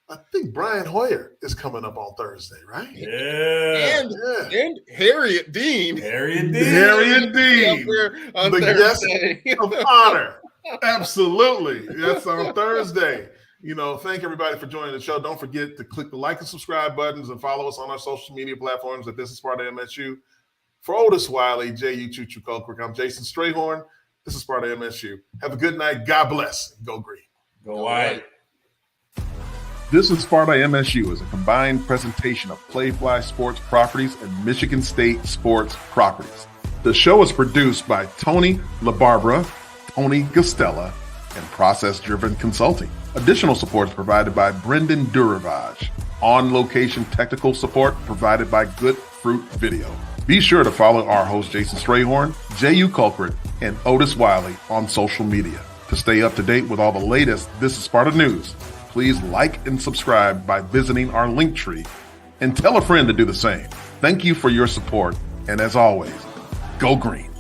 Speaker 1: I think Brian Hoyer is coming up on Thursday, right?
Speaker 2: Yeah.
Speaker 3: And Harriet Dean.
Speaker 1: The guest of honor. Absolutely. That's on Thursday. Thank everybody for joining the show. Don't forget to click the like and subscribe buttons and follow us on our social media platforms at This is Sparta MSU. For Otis Wiley Jehuu Caulcrick, I'm Jason Strayhorn. This is Sparta MSU. Have a good night. God bless. Go green.
Speaker 2: Go white.
Speaker 1: This is Sparta MSU is a combined presentation of Playfly Sports Properties and Michigan State Sports Properties. The show is produced by Tony LaBarbera, Tony Gustella, and Process Driven Consulting. Additional support is provided by Brendan Duravage. On-location technical support provided by Good Fruit Video. Be sure to follow our host Jason Strayhorn, Jehuu Caulcrick, and Otis Wiley on social media. To stay up to date with all the latest This is Sparta news, please like and subscribe by visiting our link tree, and tell a friend to do the same. Thank you for your support, and as always, go green.